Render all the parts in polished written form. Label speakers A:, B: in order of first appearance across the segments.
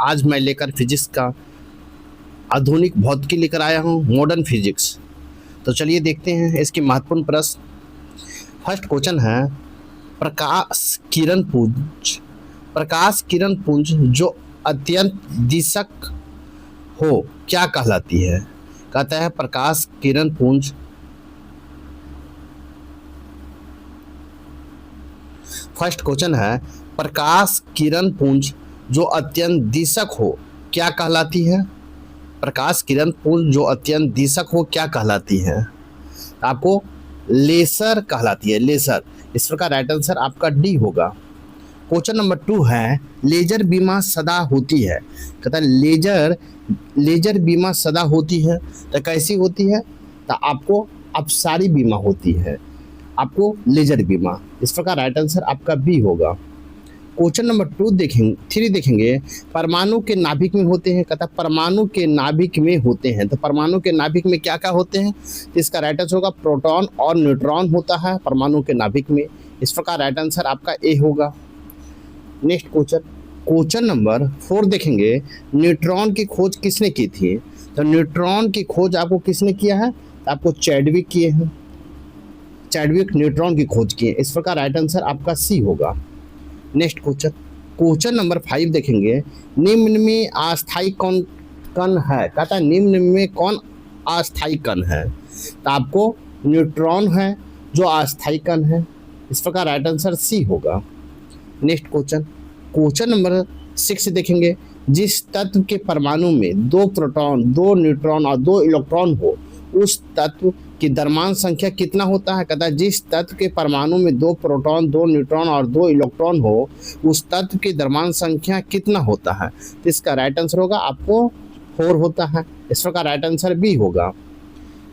A: आज मैं लेकर फिजिक्स का आधुनिक भौतिकी लेकर आया हूँ, मॉडर्न फिजिक्स। तो चलिए देखते हैं इसके महत्वपूर्ण प्रश्न। फर्स्ट क्वेश्चन है, प्रकाश किरण पुंज जो अत्यंत दिशक हो क्या कहलाती है? कहता है प्रकाश किरण पुंज फर्स्ट क्वेश्चन है, प्रकाश किरण पुंज जो अत्यंत दिशक हो क्या कहलाती है? प्रकाश किरण पुंज जो अत्यंत दिशक हो क्या कहलाती है? आपको लेसर कहलाती है, लेसर। इस प्रकार राइट आंसर आपका डी होगा। क्वेश्चन नंबर 2 है, लेजर बीमा सदा होती है। कहता है लेजर बीमा सदा होती है, तो कैसी होती है? तो आपको अपसारी बीमा होती है, आपको लेजर बीमा। इस प्रकार राइट आंसर आपका बी होगा। क्वेश्चन नंबर 3 देखेंगे, परमाणु के नाभिक में होते हैं। कहता परमाणु के नाभिक में होते हैं, तो परमाणु के नाभिक में क्या क्या होते हैं? तो इसका राइट आंसर होगा प्रोटॉन और न्यूट्रॉन होता है परमाणु के नाभिक में। इस प्रकार राइट आंसर आपका ए होगा। नेक्स्ट क्वेश्चन नंबर 4 देखेंगे, न्यूट्रॉन की खोज किसने की थी? तो न्यूट्रॉन की खोज आपको किसने किया है? तो आपको चैडविक किए हैं, चैडविक न्यूट्रॉन की खोज की है। इस प्रकार राइट आंसर आपका सी होगा। नेक्स्ट क्वेश्चन नंबर 5 देखेंगे, निम्न में अस्थायी कौन कण है? कहता है निम्न में कौन अस्थायी कण है? तो आपको न्यूट्रॉन है जो अस्थायी कण है। इस प्रकार राइट आंसर सी होगा। नेक्स्ट क्वेश्चन नंबर 6 देखेंगे, जिस तत्व के परमाणु में 2 प्रोटॉन 2 न्यूट्रॉन और 2 इलेक्ट्रॉन हो उस तत्व की द्रव्यमान संख्या कितना होता है? कहता है जिस तत्व के परमाणु में 2 प्रोटॉन 2 न्यूट्रॉन और 2 इलेक्ट्रॉन हो उस तत्व की द्रव्यमान संख्या कितना होता है? तो इसका राइट आंसर होगा आपको 4 होता है। इस प्रकार राइट आंसर बी होगा।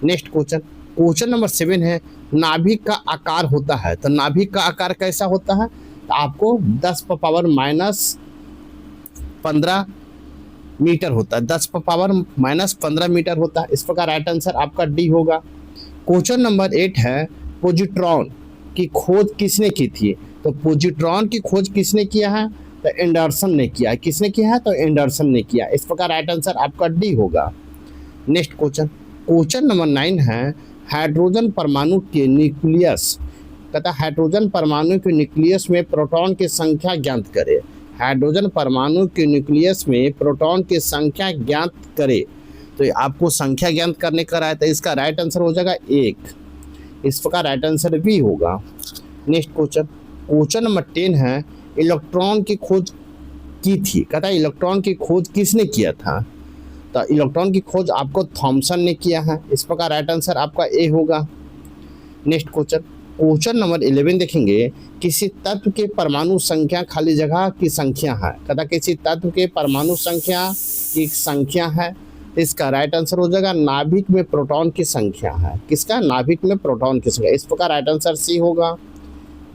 A: नेक्स्ट क्वेश्चन नंबर 7 है, नाभिक का आकार होता है। तो नाभिक का आकार कैसा होता है? तो आपको 10⁻⁻15 मीटर होता है, 10⁻⁻15 मीटर होता है। इस प्रकार राइट आंसर आपका डी होगा। क्वेश्चन नंबर 8 है, पोजिट्रॉन की खोज किसने की थी? तो पोजिट्रॉन की खोज किसने किया है? तो एंडरसन ने किया है। किसने किया है? तो एंडरसन ने किया। इस प्रकार राइट आंसर आपका डी होगा। नेक्स्ट क्वेश्चन नंबर 9 है, हाइड्रोजन परमाणु के न्यूक्लियस। कहता हाइड्रोजन परमाणु के न्यूक्लियस में प्रोटॉन की संख्या ज्ञात करे। हाइड्रोजन परमाणु के न्यूक्लियस में प्रोटॉन की संख्या ज्ञात करे। तो आपको संख्या ज्ञात करने का है, तो इसका राइट आंसर हो जाएगा 1। इस प्रकार राइट आंसर भी होगा। नेक्स्ट क्वेश्चन नंबर 10 है, इलेक्ट्रॉन की खोज की थी। कहता है इलेक्ट्रॉन की खोज किसने किया था? तो इलेक्ट्रॉन की खोज आपको थॉमसन ने किया है। इस प्रकार राइट आंसर आपका ए होगा। नेक्स्ट क्वेश्चन नंबर 11 देखेंगे, किसी तत्व के परमाणु संख्या खाली जगह की संख्या है। कहता किसी तत्व के परमाणु संख्या की संख्या है। इसका राइट आंसर हो जाएगा नाभिक में प्रोटॉन की संख्या है। किसका? नाभिक में प्रोटॉन की संख्या। इस प्रकार राइट आंसर सी होगा।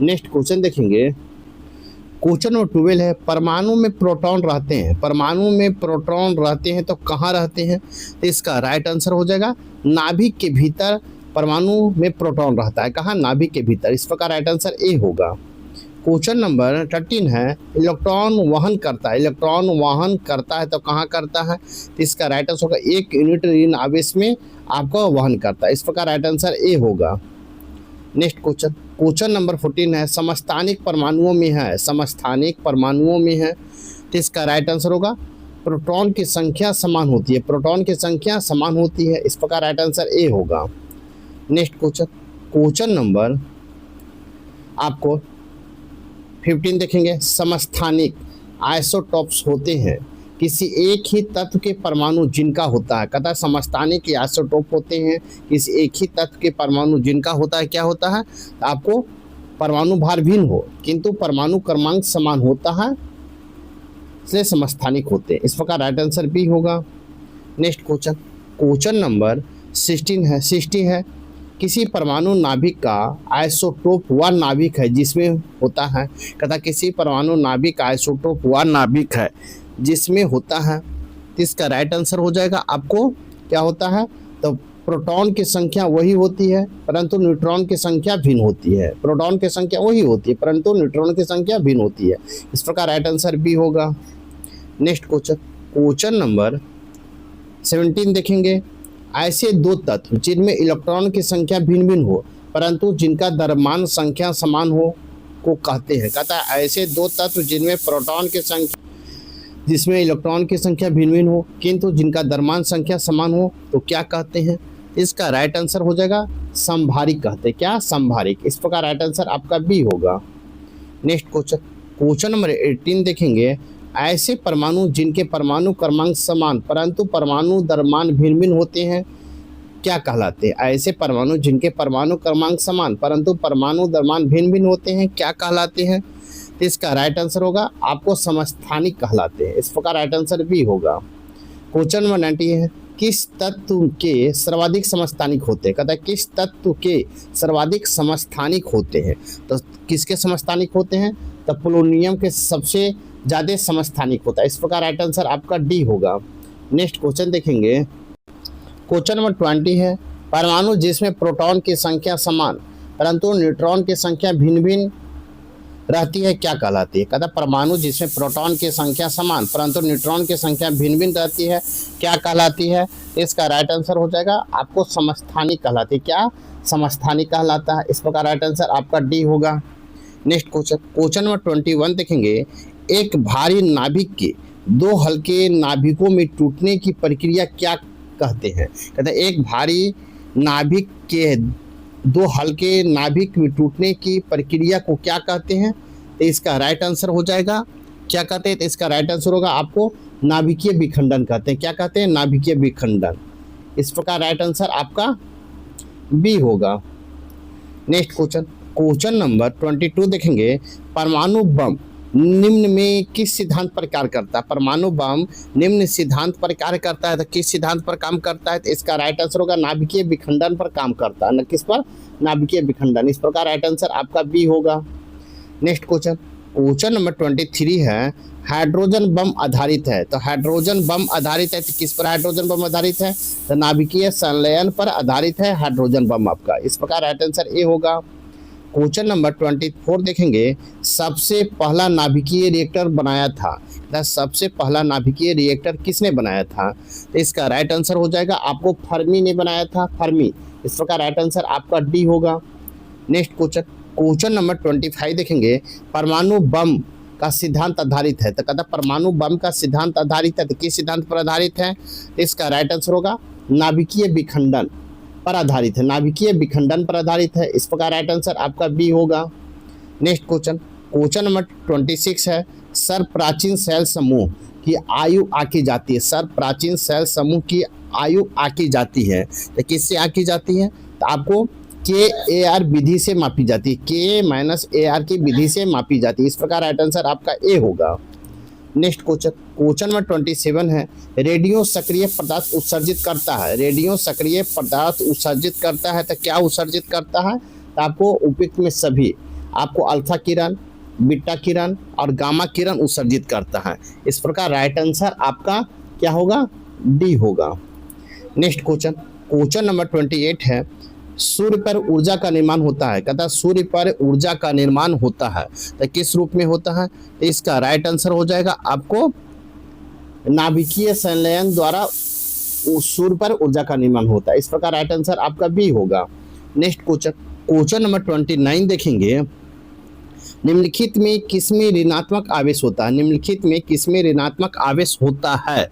A: नेक्स्ट क्वेश्चन देखेंगे, क्वेश्चन नंबर 12 है, परमाणु में प्रोटॉन रहते हैं। परमाणु में प्रोटॉन रहते हैं तो कहाँ रहते हैं? तो इसका राइट आंसर हो जाएगा नाभिक के भीतर परमाणु में प्रोटॉन रहता है। कहाँ? नाभिक के भीतर। इस प्रकार राइट आंसर ए होगा। क्वेश्चन नंबर 13 है, इलेक्ट्रॉन वहन करता है। इलेक्ट्रॉन वहन करता है तो कहाँ करता है? तो इसका राइट आंसर होगा 1 यूनिट ऋण आवेश में आपको वहन करता है। इस प्रकार राइट आंसर ए होगा। नेक्स्ट क्वेश्चन नंबर 14 है, समस्थानिक परमाणुओं में है। समस्थानिक परमाणुओं में है तो इसका राइट आंसर होगा प्रोटॉन की संख्या समान होती है। प्रोटॉन की संख्या समान होती है। इस प्रकार राइट आंसर ए होगा। नेक्स्ट क्वेश्चन नंबर आपको 15 देखेंगे, समस्थानिक आइसोटॉप्स होते हैं किसी एक ही तत्व के परमाणु जिनका होता है। कहता है समस्थानिक आइसोटॉप होते हैं किसी एक ही तत्व के परमाणु जिनका होता है। क्या होता है? तो आपको परमाणु भार भिन्न हो किंतु परमाणु क्रमांक समान होता है, इसलिए समस्थानिक होते हैं। इस प्रकार राइट आंसर बी होगा। नेक्स्ट क्वेश्चन नंबर 60 है, किसी परमाणु नाभिक का आइसोटोप वह नाभिक है जिसमें होता है। कहता किसी परमाणु नाभिक का आइसोटोप वह नाभिक है जिसमें होता है। तो इसका राइट आंसर हो जाएगा आपको क्या होता है? तो प्रोटॉन की संख्या वही होती है परंतु न्यूट्रॉन की संख्या भिन्न होती है। प्रोटॉन की संख्या वही होती है परंतु न्यूट्रॉन की संख्या भिन्न होती है। इस प्रकार राइट आंसर बी होगा। नेक्स्ट क्वेश्चन, क्वेश्चन नंबर 17 देखेंगे। ऐसे दो तत्व जिनमें इलेक्ट्रॉन की संख्या भिन्न भिन्न हो परंतु जिनका द्रव्यमान संख्या समान हो को कहते हैं। कहता है ऐसे दो तत्व जिनमें प्रोटॉन की संख्या जिसमें इलेक्ट्रॉन की संख्या भिन्न भिन्न हो किंतु जिनका द्रव्यमान संख्या समान हो तो क्या कहते हैं। इसका राइट आंसर हो जाएगा संभारिक कहते हैं। क्या? संभारिक। इस प्रकार राइट आंसर आपका बी होगा। नेक्स्ट क्वेश्चन, क्वेश्चन नंबर 18 देखेंगे। ऐसे परमाणु जिनके परमाणु क्रमांक समान परंतु परमाणु द्रव्यमान भिन्न भिन्न होते हैं क्या कहलाते हैं। ऐसे परमाणु जिनके परमाणु क्रमांक समान परंतु परमाणु द्रव्यमान भिन्न भिन्न होते हैं क्या कहलाते हैं। तो इसका राइट आंसर होगा आपको समस्थानिक कहलाते हैं। इस प्रकार राइट आंसर बी होगा। क्वेश्चन नंबर 90 है। किस तत्व के सर्वाधिक समस्थानिक होते हैं। कहता है किस तत्व के सर्वाधिक समस्थानिक होते हैं। तो किसके समस्थानिक होते हैं। तो पोलोनियम के सबसे ज़्यादा समस्थानिक होता है। इस प्रकार राइट आंसर आपका डी होगा। नेक्स्ट क्वेश्चन देखेंगे। क्वेश्चन नंबर 20 है। परमाणु जिसमें प्रोटॉन की संख्या समान परंतु न्यूट्रॉन की संख्या भिन्न भिन्न रहती है क्या कहलाती है। कहता परमाणु जिसमें प्रोटॉन की संख्या समान परंतु न्यूट्रॉन की संख्या भिन्न भिन्न रहती है क्या कहलाती है। इसका राइट आंसर हो जाएगा आपको समस्थानिक कहलाती है। क्या? समस्थानिक कहलाता है। इस प्रकार राइट आंसर आपका डी होगा। नेक्स्ट क्वेश्चन, क्वेश्चन नंबर 21 देखेंगे। एक भारी नाभिक के दो हल्के नाभिकों में टूटने की प्रक्रिया क्या कहते हैं। कहते हैं एक भारी नाभिक के दो हल्के नाभिक में टूटने की प्रक्रिया को क्या कहते हैं। तो इसका राइट आंसर हो जाएगा क्या कहते हैं। तो इसका राइट आंसर होगा आपको नाभिकीय विखंडन कहते हैं। क्या कहते हैं? नाभिकीय विखंडन। इस प्रकार राइट आंसर आपका बी होगा। नेक्स्ट क्वेश्चन, क्वेश्चन नंबर 22 देखेंगे। परमाणु बम निम्न में किस सिद्धांत पर कार्य करता है। परमाणु बम निम्न सिद्धांत पर कार्य करता है तो किस सिद्धांत पर काम करता है। तो इसका राइट आंसर होगा नाभिकीय विखंडन पर काम करता है। न किस पर? नाभिकीय विखंडन। इस प्रकार राइट आंसर आपका बी होगा। नेक्स्ट क्वेश्चन, क्वेश्चन नंबर 23 है। हाइड्रोजन बम आधारित है तो हाइड्रोजन बम आधारित है तो किस पर हाइड्रोजन बम आधारित है। तो नाभिकीय संलयन पर आधारित है हाइड्रोजन बम आपका। इस प्रकार राइट आंसर ए होगा। क्वेश्चन नंबर 24 देखेंगे। सबसे पहला नाभिकीय रिएक्टर बनाया था। सबसे पहला नाभिकीय रिएक्टर किसने बनाया था। तो इसका राइट आंसर हो जाएगा आपको फर्मी ने बनाया था। फर्मी। इस प्रकार राइट आंसर आपका डी होगा। नेक्स्ट क्वेश्चन, क्वेश्चन नंबर 25 देखेंगे। परमाणु बम का सिद्धांत आधारित है तो कहता परमाणु बम का सिद्धांत आधारित है तो किस सिद्धांत पर आधारित है। तो इसका राइट आंसर होगा नाभिकीय विखंडन पर आधारित है। नाभिकीय विखंडन पर आधारित है। इस प्रकार राइट आंसर आपका बी होगा। नेक्स्ट क्वेश्चन, क्वेश्चन नंबर 26 है। सर्व प्राचीन सेल समूह की आयु आकी जाती है। सर्व प्राचीन सेल समूह की आयु आकी जाती है तो किससे आकी जाती है। तो आपको KAR विधि से मापी जाती है। K-AR की विधि से मापी जाती है। इस प्रकार राइट आंसर आपका ए होगा। नेक्स्ट क्वेश्चन, क्वेश्चन नंबर 27 है। रेडियो सक्रिय पदार्थ उत्सर्जित करता है। रेडियो सक्रिय पदार्थ उत्सर्जित करता है तो क्या उत्सर्जित करता है। तो आपको उपयुक्त में सभी आपको अल्फा किरण, बीटा किरण और गामा किरण उत्सर्जित करता है। इस प्रकार राइट आंसर आपका क्या होगा। डी होगा। नेक्स्ट क्वेश्चन, क्वेश्चन नंबर 28 है। सूर्य पर ऊर्जा का निर्माण होता है। कहता है सूर्य पर ऊर्जा का निर्माण होता है तो किस रूप में होता है। तो इसका राइट आंसर हो जाएगा आपको नाभिकीय संलयन द्वारा सूर्य पर ऊर्जा का निर्माण होता है। इस प्रकार राइट आंसर आपका बी होगा। नेक्स्ट क्वेश्चन, क्वेश्चन नंबर 29 देखेंगे। निम्नलिखित में किसमें ऋणात्मक आवेश होता है। निम्नलिखित में किसमें ऋणात्मक आवेश होता है।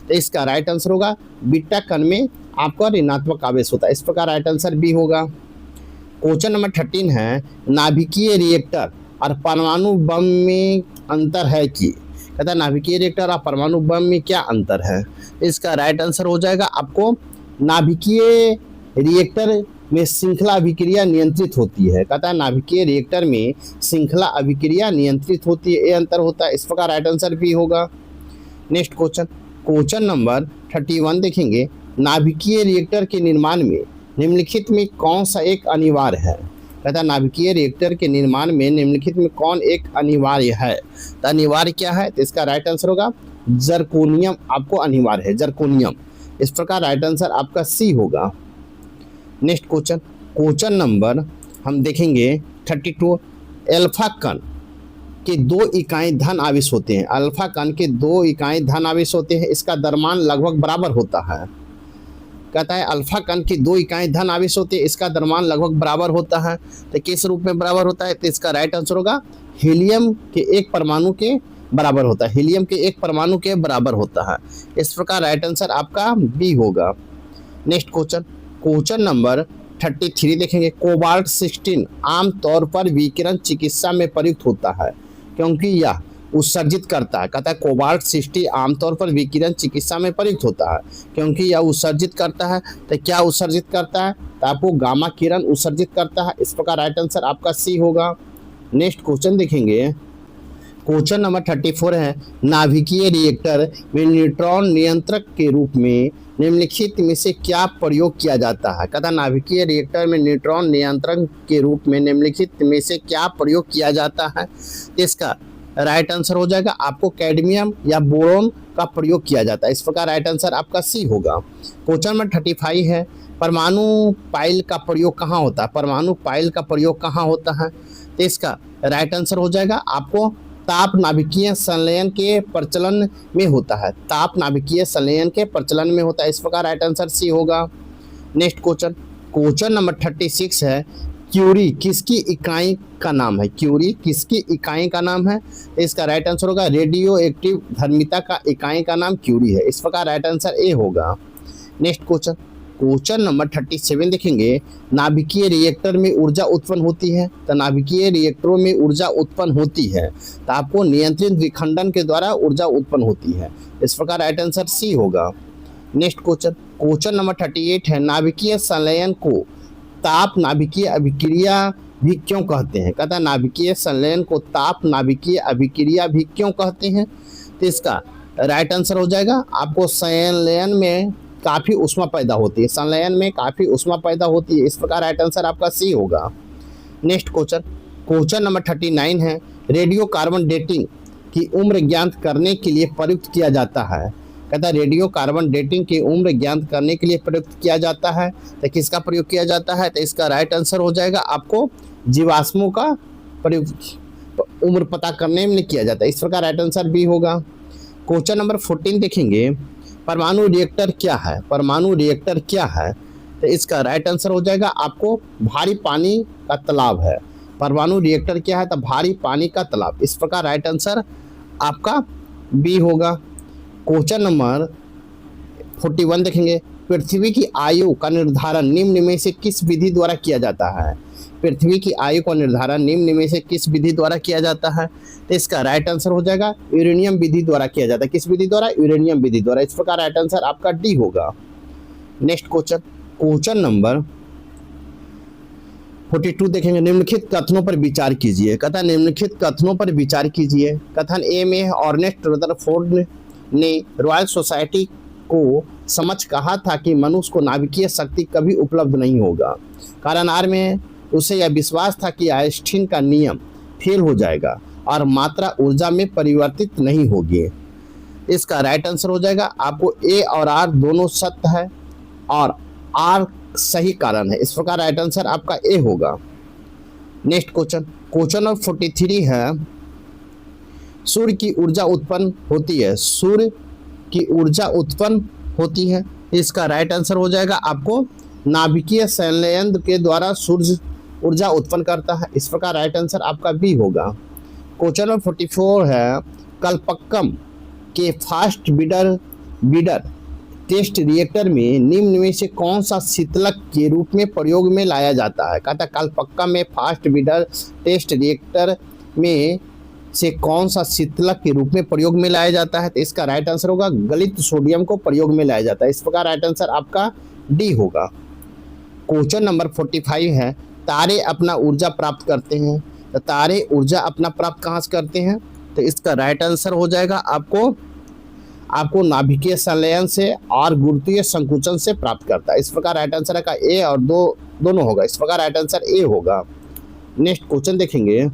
A: तो इसका राइट आंसर होगा बीटा कण में आपका ऋणात्मक आवेश होता है। इस प्रकार राइट आंसर बी होगा। क्वेश्चन नंबर 13 है। नाभिकीय रिएक्टर और परमाणु बम में अंतर है कि। कहता है नाभिकीय रिएक्टर और परमाणु बम में क्या अंतर है। इसका राइट आंसर हो जाएगा आपको नाभिकीय रिएक्टर में श्रृंखला अभिक्रिया नियंत्रित होती है। कहता है नाभिकीय रिएक्टर में श्रृंखला अभिक्रिया नियंत्रित होती है। ये अंतर होता है। इस प्रकार राइट आंसर बी होगा। नेक्स्ट क्वेश्चन, क्वेश्चन नंबर 31 देखेंगे। नाभिकीय रिएक्टर के निर्माण में निम्नलिखित में कौन सा एक अनिवार्य है। कहता है नाभिकीय रिएक्टर के निर्माण में निम्नलिखित में कौन एक अनिवार्य है। तो अनिवार्य क्या है। तो इसका राइट आंसर होगा जर्कोनियम आपको अनिवार्य है। जर्कोनियम। इस प्रकार राइट आंसर आपका सी होगा। नेक्स्ट क्वेश्चन, क्वेश्चन नंबर हम देखेंगे 32। एल्फा कण के 2 इकाई धन आवेश होते हैं, अल्फा कण के 2 इकाई धन आवेश होते हैं, इसका द्रव्यमान लगभग बराबर होता है। कहता है अल्फा कण की 2 इकाई धन आवेश होते हैं, इसका द्रव्यमान लगभग बराबर होता है। तो किस रूप में बराबर होता है? तो इसका राइट आंसर होगा हीलियम के एक परमाणु के बराबर होता है, हीलियम के एक परमाणु के बराबर होता है। इस प्रकार राइट आंसर आपका बी होगा। नेक्स्ट क्वेश्चन नंबर 33 देखेंगे। कोबाल्ट 16 आमतौर पर विकिरण चिकित्सा में प्रयुक्त होता है क्योंकि यह उत्सर्जित करता है। कहता है कोबाल्ट 60 आमतौर पर विकिरण चिकित्सा में प्रयुक्त होता है क्योंकि यह उत्सर्जित करता है। तो क्या उत्सर्जित करता है? तो आपको गामा किरण उत्सर्जित करता है। इस प्रकार राइट आंसर आपका सी होगा। नेक्स्ट क्वेश्चन देखेंगे। क्वेश्चन नंबर 34 है। नाभिकीय रिएक्टर में न्यूट्रॉन नियंत्रक के रूप में निम्नलिखित में से क्या प्रयोग किया जाता है? कहता नाभिकीय रिएक्टर में न्यूट्रॉन नियंत्रण के रूप में निम्नलिखित में से क्या प्रयोग किया जाता है? इसका राइट आंसर हो जाएगा आपको कैडमियम या बोरोन का प्रयोग किया जाता है। इस प्रकार राइट आंसर आपका सी होगा। क्वेश्चन नंबर 35 है। परमाणु पाइल का प्रयोग कहाँ होता है? परमाणु पाइल का प्रयोग कहाँ होता है? तो इसका राइट आंसर हो जाएगा आपको ताप नाभिकीय संलयन के प्रचलन में होता है, ताप नाभिकीय संलयन के प्रचलन में होता है। इस प्रकार राइट आंसर सी होगा। नेक्स्ट क्वेश्चन नंबर 36 है। क्यूरी किसकी इकाई का नाम है? क्यूरी किसकी इकाई का नाम है? इसका राइट आंसर होगा रेडियो एक्टिव धर्मिता का इकाई का नाम क्यूरी है। इस प्रकार राइट आंसर ए होगा। नेक्स्ट क्वेश्चन नंबर 37 देखेंगे। नाभिकीय रिएक्टर में ऊर्जा उत्पन्न होती है। तो नाभिकीय रिएक्टरों में ऊर्जा उत्पन्न होती है तो आपको नियंत्रित विखंडन के द्वारा ऊर्जा उत्पन्न होती है। इस प्रकार राइट आंसर सी होगा। नेक्स्ट क्वेश्चन नंबर 38 है। नाभिकीय संलयन को ताप नाभिकीय अभिक्रिया भी क्यों कहते हैं? कहता है नाभिकीय संलयन को ताप नाभिकीय अभिक्रिया भी क्यों कहते हैं? तो इसका राइट आंसर हो जाएगा आपको संलयन में काफ़ी ऊष्मा पैदा होती है, संलयन में काफ़ी ऊष्मा पैदा होती है। इस प्रकार राइट आंसर आपका सी होगा। नेक्स्ट क्वेश्चन नंबर 39 है। रेडियो कार्बन डेटिंग की उम्र ज्ञात करने के लिए प्रयुक्त किया जाता है। कहता है रेडियो कार्बन डेटिंग की उम्र ज्ञात करने के लिए प्रयुक्त किया जाता है। तो किसका प्रयोग किया जाता है? तो इसका राइट आंसर हो जाएगा आपको जीवाश्मों का प्रयोग उम्र पता करने में किया जाता है। इस प्रकार राइट आंसर बी होगा। क्वेश्चन नंबर 14 देखेंगे। परमाणु रिएक्टर क्या है? परमाणु रिएक्टर क्या है? तो इसका राइट आंसर हो जाएगा आपको भारी पानी का तालाब है। परमाणु रिएक्टर क्या है? तो भारी पानी का तालाब। इस प्रकार राइट आंसर आपका बी होगा। क्वेश्चन नंबर 41 देखेंगे। पृथ्वी की आयु का निर्धारण निम्न में से किस विधि द्वारा किया जाता है? पृथ्वी की आयु का निर्धारण निम्न में से किस विधि द्वारा किया जाता है? तो इसका राइट आंसर हो जाएगा यूरेनियम विधि द्वारा किया जाता है। किस विधि द्वारा? यूरेनियम विधि द्वारा। इस प्रकार राइट आंसर आपका डी होगा। नेक्स्ट क्वेश्चन नंबर 42 देखेंगे। निम्नलिखित कथनों पर विचार कीजिए। कथन निम्नलिखित कथनों पर विचार कीजिए। कथन ए में ऑर्नेस्ट रदरफोर्ड ने रॉयल सोसाइटी को समझ कहा था कि मनुष्य को नाभिकीय शक्ति कभी उपलब्ध नहीं होगा। कारण आर में उसे यह विश्वास था कि आइंस्टीन का नियम फेल हो जाएगा और मात्रा ऊर्जा में परिवर्तित नहीं होगी। इसका राइट आंसर हो जाएगा आपको ए और आर दोनों सत्य है और आर सही कारण है। इस प्रकार राइट आंसर आपका ए होगा। नेक्स्ट क्वेश्चन नंबर 43 है। सूर्य की ऊर्जा उत्पन्न होती है। सूर्य की ऊर्जा उत्पन्न होती है। इसका राइट आंसर हो जाएगा आपको नाभिकीय संलयन के द्वारा सूर्य ऊर्जा उत्पन्न करता है। इस प्रकार राइट आंसर आपका बी होगा। क्वेश्चन नंबर 44 है। कल्पक्कम के फास्ट बीडर टेस्ट रिएक्टर में निम्न में से कौन सा शीतलक के रूप में प्रयोग में लाया जाता है? कहता है कल्पक्कम में फास्ट बीडर टेस्ट रिएक्टर में से कौन सा शीतलक के रूप में प्रयोग में लाया जाता है? तो इसका राइट आंसर होगा गलित सोडियम को प्रयोग में लाया जाता है। इस प्रकार राइट आंसर आपका डी होगा। क्वेश्चन नंबर 45 है। तारे अपना ऊर्जा प्राप्त करते हैं। तो तारे ऊर्जा अपना प्राप्त कहाँ से करते हैं? तो इसका राइट आंसर हो जाएगा आपको नाभिकीय संलयन से और गुरुत्वीय संकुचन से प्राप्त करता है। इस प्रकार राइट आंसर का ए और दोनों होगा। इस प्रकार राइट आंसर ए होगा। नेक्स्ट क्वेश्चन देखेंगे।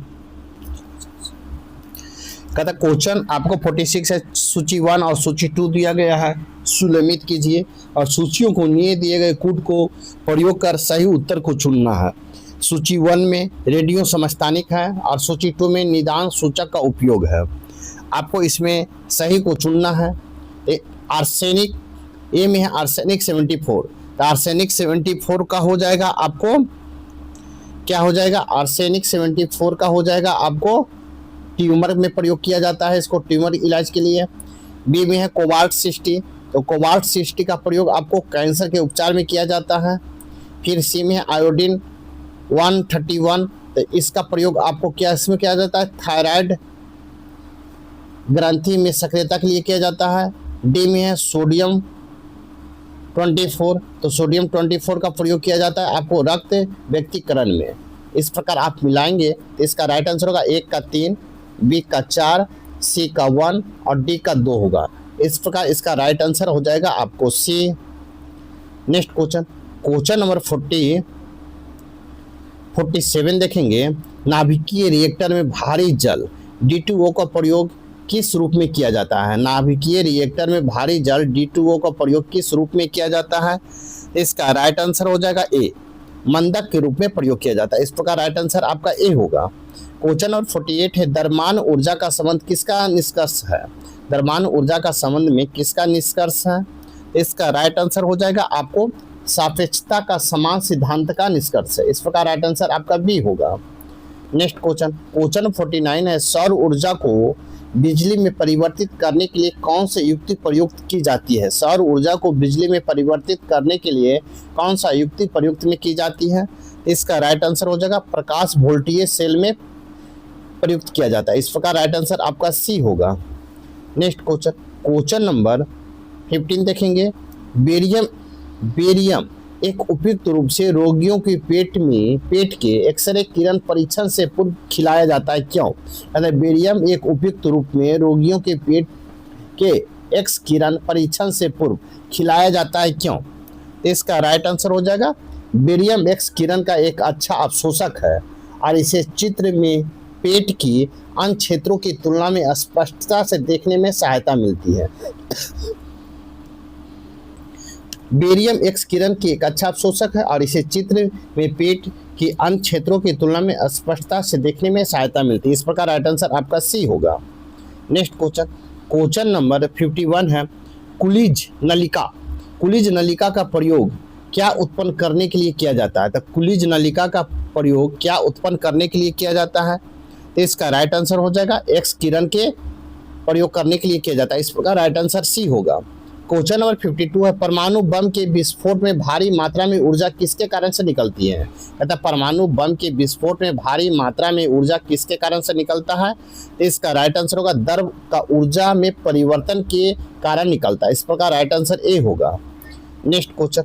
A: कहता क्वेश्चन आपको 46 है। सूची 1 और सूची 2 दिया गया है, सुलमित कीजिए और सूचियों को निये दिए गए कूट को प्रयोग कर सही उत्तर को चुनना है। सूची 1 में रेडियो समस्थानिक है और सूची 2 में निदान सूचक का उपयोग है। आपको इसमें सही को चुनना है। आर्सेनिक ए में है आर्सेनिक 74, तो आर्सेनिक 74 का हो जाएगा आपको क्या हो जाएगा, आर्सेनिक 74 का हो जाएगा आपको ट्यूमर में प्रयोग किया जाता है, इसको ट्यूमर इलाज के लिए। बी में है कोबाल्ट 60, तो कोबाल्ट 60 का प्रयोग आपको कैंसर के उपचार में किया जाता है। फिर सी में है आयोडीन 131, तो इसका प्रयोग आपको क्या इसमें किया जाता है, थायराइड ग्रंथि में सक्रियता के लिए किया जाता है। डी में है सोडियम 24, तो सोडियम 24 का प्रयोग किया जाता है आपको रक्त व्यक्तिकरण में। इस प्रकार आप मिलाएंगे तो इसका राइट आंसर होगा ए का 3, बी का 4, सी का 1 और डी का 2 होगा। इस प्रकार इसका राइट आंसर हो जाएगा आपको सी। नेक्स्ट क्वेश्चन नंबर 47 देखेंगे। नाभिकीय रिएक्टर में भारी जल D2O का प्रयोग किस रूप में किया जाता है? नाभिकीय रिएक्टर में भारी जल D2O का प्रयोग किस रूप में किया जाता है? इसका राइट आंसर हो जाएगा ए, मंदक के रूप में प्रयोग किया जाता है। इस प्रकार राइट आंसर आपका ए होगा। क्वेश्चन नंबर 48 है, द्रव्यमान ऊर्जा का संबंध किसका निष्कर्ष है? द्रव्यमान ऊर्जा का संबंध में किसका निष्कर्ष है? इसका राइट आंसर हो जाएगा आपको सापेक्षता का समान सिद्धांत का निष्कर्ष है। इस प्रकार राइट आंसर आपका बी होगा। नेक्स्ट क्वेश्चन 49 है, सौर ऊर्जा को बिजली में परिवर्तित करने के लिए कौन सी युक्ति प्रयुक्त की जाती है? सौर ऊर्जा को बिजली में परिवर्तित करने के लिए कौन सा युक्ति प्रयुक्त में की जाती है? इसका राइट आंसर हो जाएगा प्रकाश वोल्टेज सेल में प्रयुक्त किया जाता है। इस प्रकार राइट आंसर आपका सी होगा। नेक्स्ट क्वेश्चन नंबर 15 देखेंगे। बेरियम एक उपयुक्त रूप से रोगियों के पेट के एक्सरे किरण परीक्षण से पूर्व खिलाया जाता है, क्यों? बेरियम एक उपयुक्त रूप में रोगियों के पेट के एक्स किरण परीक्षण से पूर्व खिलाया जाता है, क्यों? इसका राइट आंसर हो जाएगा बेरियम एक्स किरण का एक अच्छा अवशोषक है और इसे चित्र में पेट की अन्य क्षेत्रों की तुलना में स्पष्टता से देखने में सहायता मिलती है। बेरियम एक्स किरण की एक अच्छा अवशोषक है और इसे चित्र में पेट की अन्य क्षेत्रों की तुलना में स्पष्टता से देखने में सहायता मिलती है। इस प्रकार राइट आंसर आपका सी होगा। नेक्स्ट क्वेश्चन नंबर 51 है, कुलिज नलिका का प्रयोग क्या उत्पन्न करने के लिए किया जाता है? तो कुलिज नलिका का प्रयोग क्या उत्पन्न करने के लिए किया जाता है? तो इसका राइट आंसर हो जाएगा एक्स किरण के प्रयोग करने के लिए किया जाता है। इस प्रकार राइट आंसर सी होगा। क्वेश्चन नंबर 52 है, परमाणु बम के विस्फोट में भारी मात्रा में ऊर्जा किसके कारण से निकलती है? कहता है परमाणु बम के विस्फोट में भारी मात्रा में ऊर्जा किसके कारण से निकलता है? तो इसका राइट आंसर होगा द्रव का ऊर्जा में परिवर्तन के कारण निकलता है। इस प्रकार राइट आंसर ए होगा। नेक्स्ट क्वेश्चन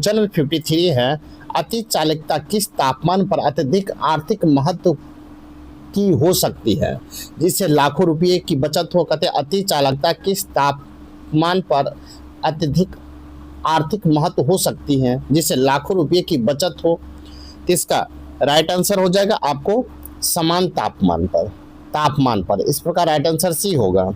A: नंबर 53 है, अति चालकता किस तापमान पर अत्यधिक आर्थिक महत्व की हो सकती है जिससे लाखों रुपये की बचत हो? कहते हैं अति चालकता किस तापमान पर अत्यधिक आर्थिक महत्व हो सकती है जिससे लाखों रुपये की बचत हो? तो इसका राइट आंसर हो जाएगा आपको समान तापमान पर। इस प्रकार राइट आंसर सी होगा।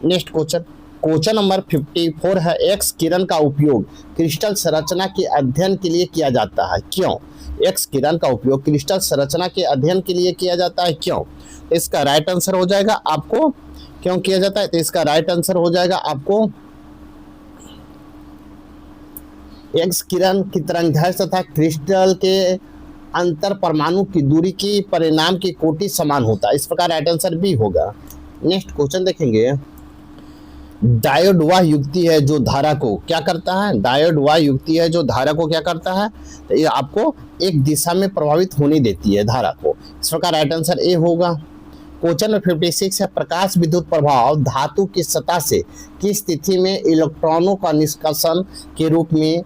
A: नेक्स्ट क्वेश्चन नंबर 54 है, एक्स किरण का उपयोग क्रिस्टल संरचना के अध्ययन के लिए किया जाता है, क्यों? एक्स किरण का उपयोग क्रिस्टल संरचना के अध्ययन के लिए किया जाता है, क्यों? इसका राइट आंसर हो जाएगा आपको क्यों किया जाता है? तो इसका राइट आंसर हो जाएगा आपको एक्स किरण की तरंगदैर्घ्य तथा क्रिस्टल के अंतर परमाणु की दूरी की परिणाम की कोटि समान होता है। इस प्रकार राइट आंसर बी होगा। नेक्स्ट क्वेश्चन देखेंगे, डायोड वह युक्ति है जो धारा को क्या करता है? डायोड वह युक्ति है जो धारा को क्या करता है? तो ये आपको एक दिशा में प्रभावित होने देती है धारा को। इस प्रकार राइट आंसर ए होगा। क्वेश्चन नंबर 56 है, प्रकाश विद्युत प्रभाव धातु की सतह से किस स्थिति में इलेक्ट्रॉनों का निष्कासन के रूप में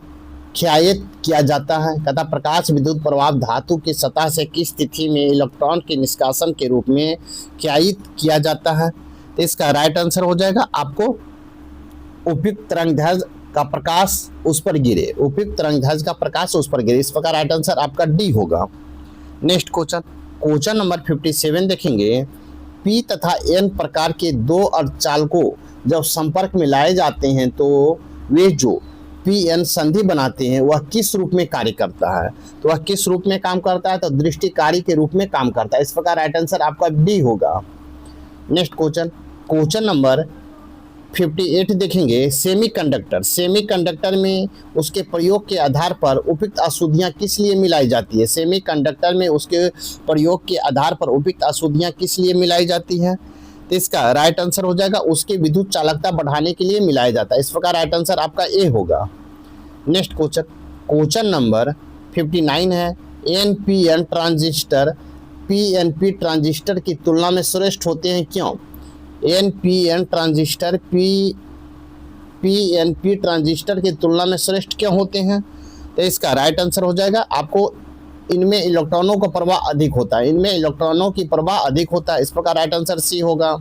A: ख्यायित किया जाता है? कहता प्रकाश विद्युत प्रभाव धातु की सतह से किस स्थिति में इलेक्ट्रॉन के निष्कासन के रूप में ख्यायित किया जाता है? तो इसका राइट आंसर हो जाएगा आपको उपयुक्त तरंगदैर्घ्य का प्रकाश उस पर गिरे, उपयुक्त तरंगदैर्घ्य का प्रकाश उस पर गिरे। इस प्रकार राइट आंसर आपका डी होगा। नेक्स्ट क्वेश्चन नंबर 57 देखेंगे, पी तथा एन प्रकार के दो अर्धचालकों जब संपर्क में लाए जाते हैं तो वे जो पी एन संधि बनाते हैं वह किस रूप में कार्य करता है? तो वह किस रूप में काम करता है? तो दृष्टिकारी के रूप में काम करता है। इस प्रकार राइट आंसर आपका डी होगा। नेक्स्ट क्वेश्चन, क्वेश्चन नंबर 58 देखेंगे। सेमीकंडक्टर में उसके प्रयोग के आधार पर उपयुक्त अशुद्धियां किस लिए मिलाई जाती है? सेमीकंडक्टर में उसके प्रयोग के आधार पर उपयुक्त अशुद्धियां किस लिए मिलाई जाती है? तो इसका राइट आंसर हो जाएगा उसकी विद्युत चालकता बढ़ाने के लिए मिलाया जाता है। इस प्रकार राइट आंसर आपका ए होगा। नेक्स्ट क्वेश्चन, क्वेश्चन नंबर 59 है। एनपीएन ट्रांजिस्टर पीएनपी ट्रांजिस्टर की तुलना में श्रेष्ठ होते हैं, क्यों? एनपीएन ट्रांजिस्टर पीएनपी ट्रांजिस्टर की तुलना में श्रेष्ठ क्यों होते हैं? तो इसका राइट आंसर हो जाएगा आपको इनमें इलेक्ट्रॉनों का प्रवाह अधिक होता है, इनमें इलेक्ट्रॉनों की प्रवाह अधिक होता है। इस प्रकार राइट आंसर सी होगा।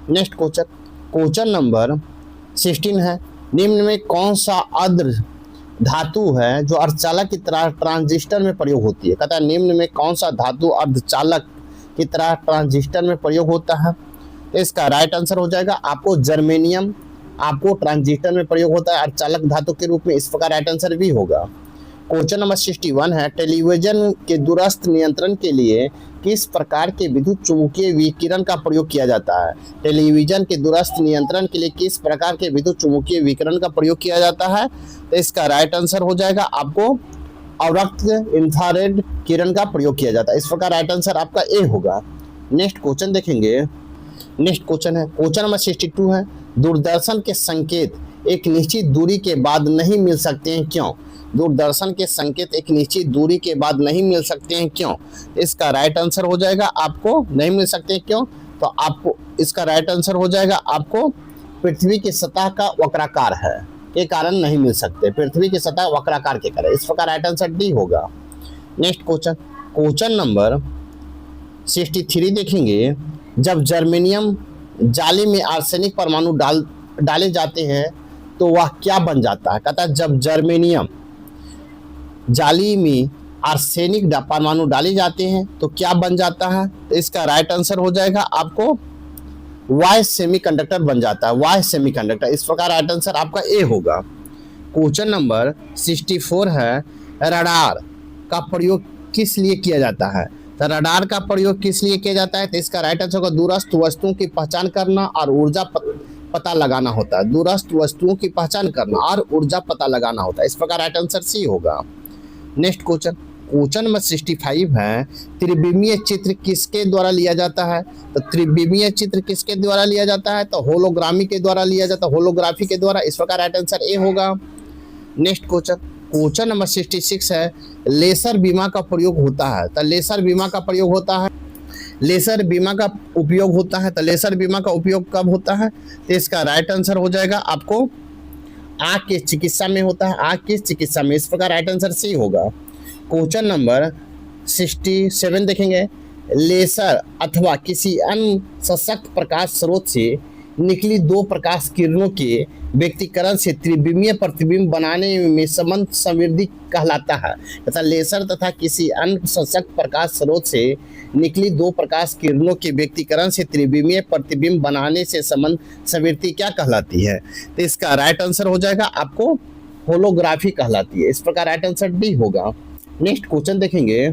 A: नेक्स्ट क्वेश्चन, क्वेश्चन नंबर 16 है। निम्न में कौन सा अर्ध धातु है जो अर्धचालक की तरह ट्रांजिस्टर में प्रयोग होती है? कहता है निम्न में कौन सा धातु अर्धचालक की तरह ट्रांजिस्टर में प्रयोग होता है? तो इसका राइट आंसर हो जाएगा आपको जर्मेनियम आपको ट्रांजिस्टर में प्रयोग होता है अर्धचालक धातु के रूप में। इस प्रकार राइट आंसर भी होगा। क्वेश्चन नंबर 61 है। टेलीविजन के दूरस्थ नियंत्रण के लिए किस प्रकार के विद्युत चुम्बकीय विकिरण का प्रयोग किया जाता है? टेलीविजन के दूरस्थ नियंत्रण के लिए किस प्रकार के विद्युत चुम्बकीय विकिरण का प्रयोग किया जाता है? तो इसका राइट आंसर हो जाएगा आपको अवरक्त इंफ्रारेड किरण का प्रयोग किया जाता है। इस प्रकार राइट आंसर आपका ए होगा। नेक्स्ट क्वेश्चन देखेंगे। नेक्स्ट क्वेश्चन है, क्वेश्चन नंबर 62 है। दूरदर्शन के संकेत एक निश्चित दूरी के बाद नहीं मिल सकते हैं, क्यों? दूरदर्शन के संकेत एक निश्चित दूरी के बाद नहीं मिल सकते हैं, क्यों? इसका राइट आंसर हो जाएगा आपको नहीं मिल सकते, क्यों? तो आपको इसका राइट आंसर हो जाएगा आपको पृथ्वी की सतह का वक्राकार है के कारण नहीं मिल सकते, पृथ्वी की सतह वक्राकार के कारण। इस प्रकार राइट आंसर डी होगा। नेक्स्ट क्वेश्चन, क्वेश्चन नंबर 63 देखेंगे। जब जर्मेनियम जाली में आर्सेनिक परमाणु डाले जाते हैं तो वह क्या बन जाता है? कहता है जब जर्मेनियम जाली में आर्सेनिक परमाणु डाले जाते हैं तो क्या बन जाता है? तो इसका राइट आंसर हो जाएगा आपको वाई सेमीकंडक्टर बन जाता है, वाई सेमीकंडक्टर। इस प्रकार राइट आंसर आपका ए होगा। क्वेश्चन नंबर 64 है। रडार का प्रयोग किस लिए किया जाता है? तो रडार का प्रयोग किस लिए किया जाता है? तो इसका राइट आंसर होगा दूरस्थ वस्तुओं की पहचान करना और ऊर्जा पता लगाना होता है। दूरस्थ वस्तुओं की पहचान करना और ऊर्जा पता लगाना होता है। इस प्रकार राइट आंसर सी होगा। नेक्स्ट क्वेश्चन, क्वेश्चन नंबर 65 है। त्रिविमीय चित्र किसके द्वारा लिया जाता है? तो त्रिविमीय चित्र किसके द्वारा लिया जाता है? तो होलोग्रामी के द्वारा लिया जाता है, होलोग्राफी के द्वारा। इस प्रकार राइट आंसर ए होगा। नेक्स्ट क्वेश्चन, क्वेश्चन नंबर 66 है। लेसर बीमा का प्रयोग होता है। तो लेसर बीमा का प्रयोग होता है, लेसर बीमा का उपयोग होता है। तो लेसर बीमा का उपयोग कब होता है? तो इसका राइट आंसर हो जाएगा आपको आँख की चिकित्सा में होता है, आँख की चिकित्सा में। इस प्रकार राइट आंसर सी होगा। क्वेश्चन नंबर 67 देखेंगे। लेसर अथवा किसी अन्य सशक्त प्रकाश स्रोत से निकली दो प्रकाश किरणों के व्यक्तिकरण से त्रिविमीय प्रतिबिंब बनाने में संबंध संवृद्धि कहलाता है। तथा लेसर तथा किसी अन्य सशक्त प्रकाश स्रोत से निकली दो प्रकाश किरणों के व्यक्तिकरण से त्रिविमीय प्रतिबिंब बनाने से संबंध संवृद्धि क्या कहलाती है? तो इसका राइट आंसर हो जाएगा आपको होलोग्राफी कहलाती है। इस प्रकार राइट आंसर डी होगा। नेक्स्ट क्वेश्चन देखेंगे।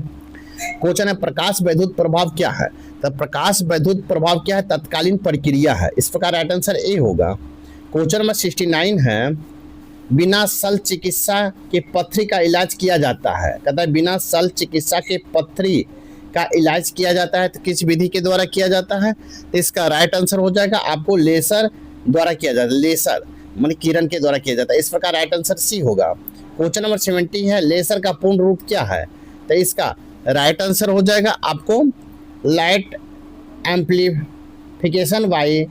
A: क्वेश्चन है प्रकाश वैद्युत प्रभाव क्या है? तो प्रकाश वैद्युत प्रभाव क्या है? तत्कालीन प्रक्रिया है। इस प्रकार राइट आंसर ए होगा। क्वेश्चन नंबर 69 है। बिना शल्य चिकित्सा के पथरी का इलाज किया जाता है। कहता है बिना शल्य चिकित्सा के पथरी का इलाज किया जाता है तो किस विधि के द्वारा किया जाता है? तो इसका राइट आंसर हो जाएगा आपको लेसर द्वारा किया जाता है, लेसर मान किरण के द्वारा किया जाता है। इस प्रकार राइट आंसर सी होगा। क्वेश्चन नंबर 70 है। लेसर का पूर्ण रूप क्या है? तो इसका राइट आंसर हो जाएगा आपको light amplification by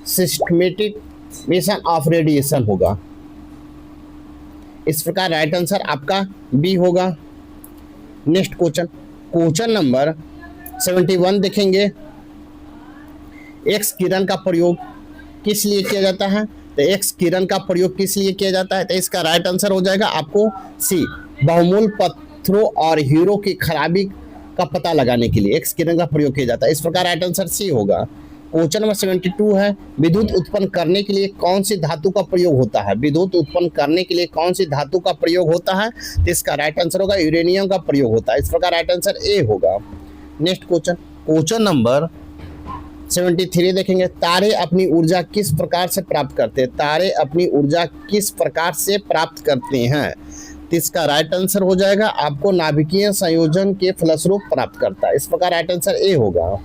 A: systematic mission of radiation होगा। इस प्रकार राइट आंसर आपका बी होगा। नेक्स्ट क्वेश्चन, क्वेश्चन नंबर 71 देखेंगे। एक्स किरण का प्रयोग किस लिए किया जाता है? तो एक्स किरण का प्रयोग किस लिए किया जाता है? तो इसका राइट आंसर हो जाएगा आपको सी, बहुमूल्य पत्थरों और हीरो की खराबी का पता लगाने के लिए एक्स किरण का प्रयोग किया जाता है। इस प्रकार राइट आंसर सी होगा। क्वेश्चन नंबर 72 है, विद्युत उत्पन्न करने के लिए कौन सी धातु का प्रयोग होता है? विद्युत उत्पन्न करने के लिए कौन सी धातु का प्रयोग होता है? तो इसका राइट आंसर होगा यूरेनियम का प्रयोग होता है। इस प्रकार राइट आंसर ए होगा। नेक्स्ट क्वेश्चन, क्वेश्चन नंबर 73 देखेंगे, तारे अपनी ऊर्जा किस प्रकार से प्राप्त करते हैं? तारे अपनी ऊर्जा किस प्रकार से प्राप्त करते हैं? तो इसका राइट आंसर हो जाएगा आपको नाभिकीय संयोजन के फलस्वरूप प्राप्त करता है। इस प्रकार राइट आंसर ए होगा।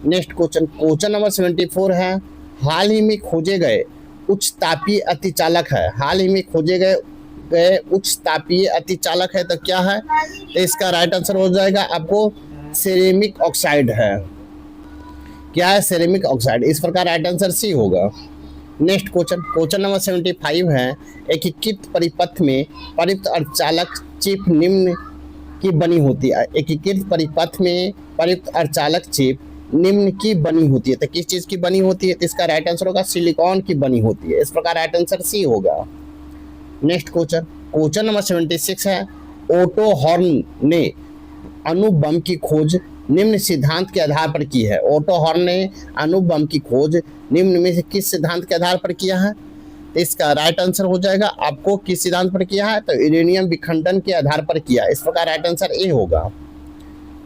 A: नेक्स्ट क्वेश्चन, क्वेश्चन नंबर 74 है, हाल ही में खोजे गए उच्च तापीय अतिचालक है। हाल ही में खोजे गए उच्च तापीय अतिचालक है तो क्या है? तो इसका राइट आंसर हो जाएगा आपको सिरेमिक ऑक्साइड है। क्या है? Ceramic oxide. इस प्रकार राइट आंसर सी होगा। नेक्स्ट क्वेश्चन, क्वेश्चन नंबर 75 है, एकीकृत परिपथ में परिपथ अर्धचालक चिप निम्न की बनी होती है। एकीकृत परिपथ में परिपथ अर्धचालक चिप निम्न की बनी होती है तो किस चीज की बनी होती है? तो इसका राइट आंसर होगा सिलिकॉन की बनी होती है। इस प्रकार राइट आंसर सी होगा। नेक्स्ट क्वेश्चन, क्वेश्चन नंबर 76 है, ओटो हॉर्न ने अणुबम की खोज निम्न सिद्धांत के आधार पर की है। ओटो हॉर्न ने अणुबम की खोज निम्न में से किस सिद्धांत के आधार पर किया है? तो इसका राइट आंसर हो जाएगा आपको किस सिद्धांत पर किया है? तो यूरेनियम विखंडन के आधार पर किया। इस प्रकार राइट आंसर ए होगा।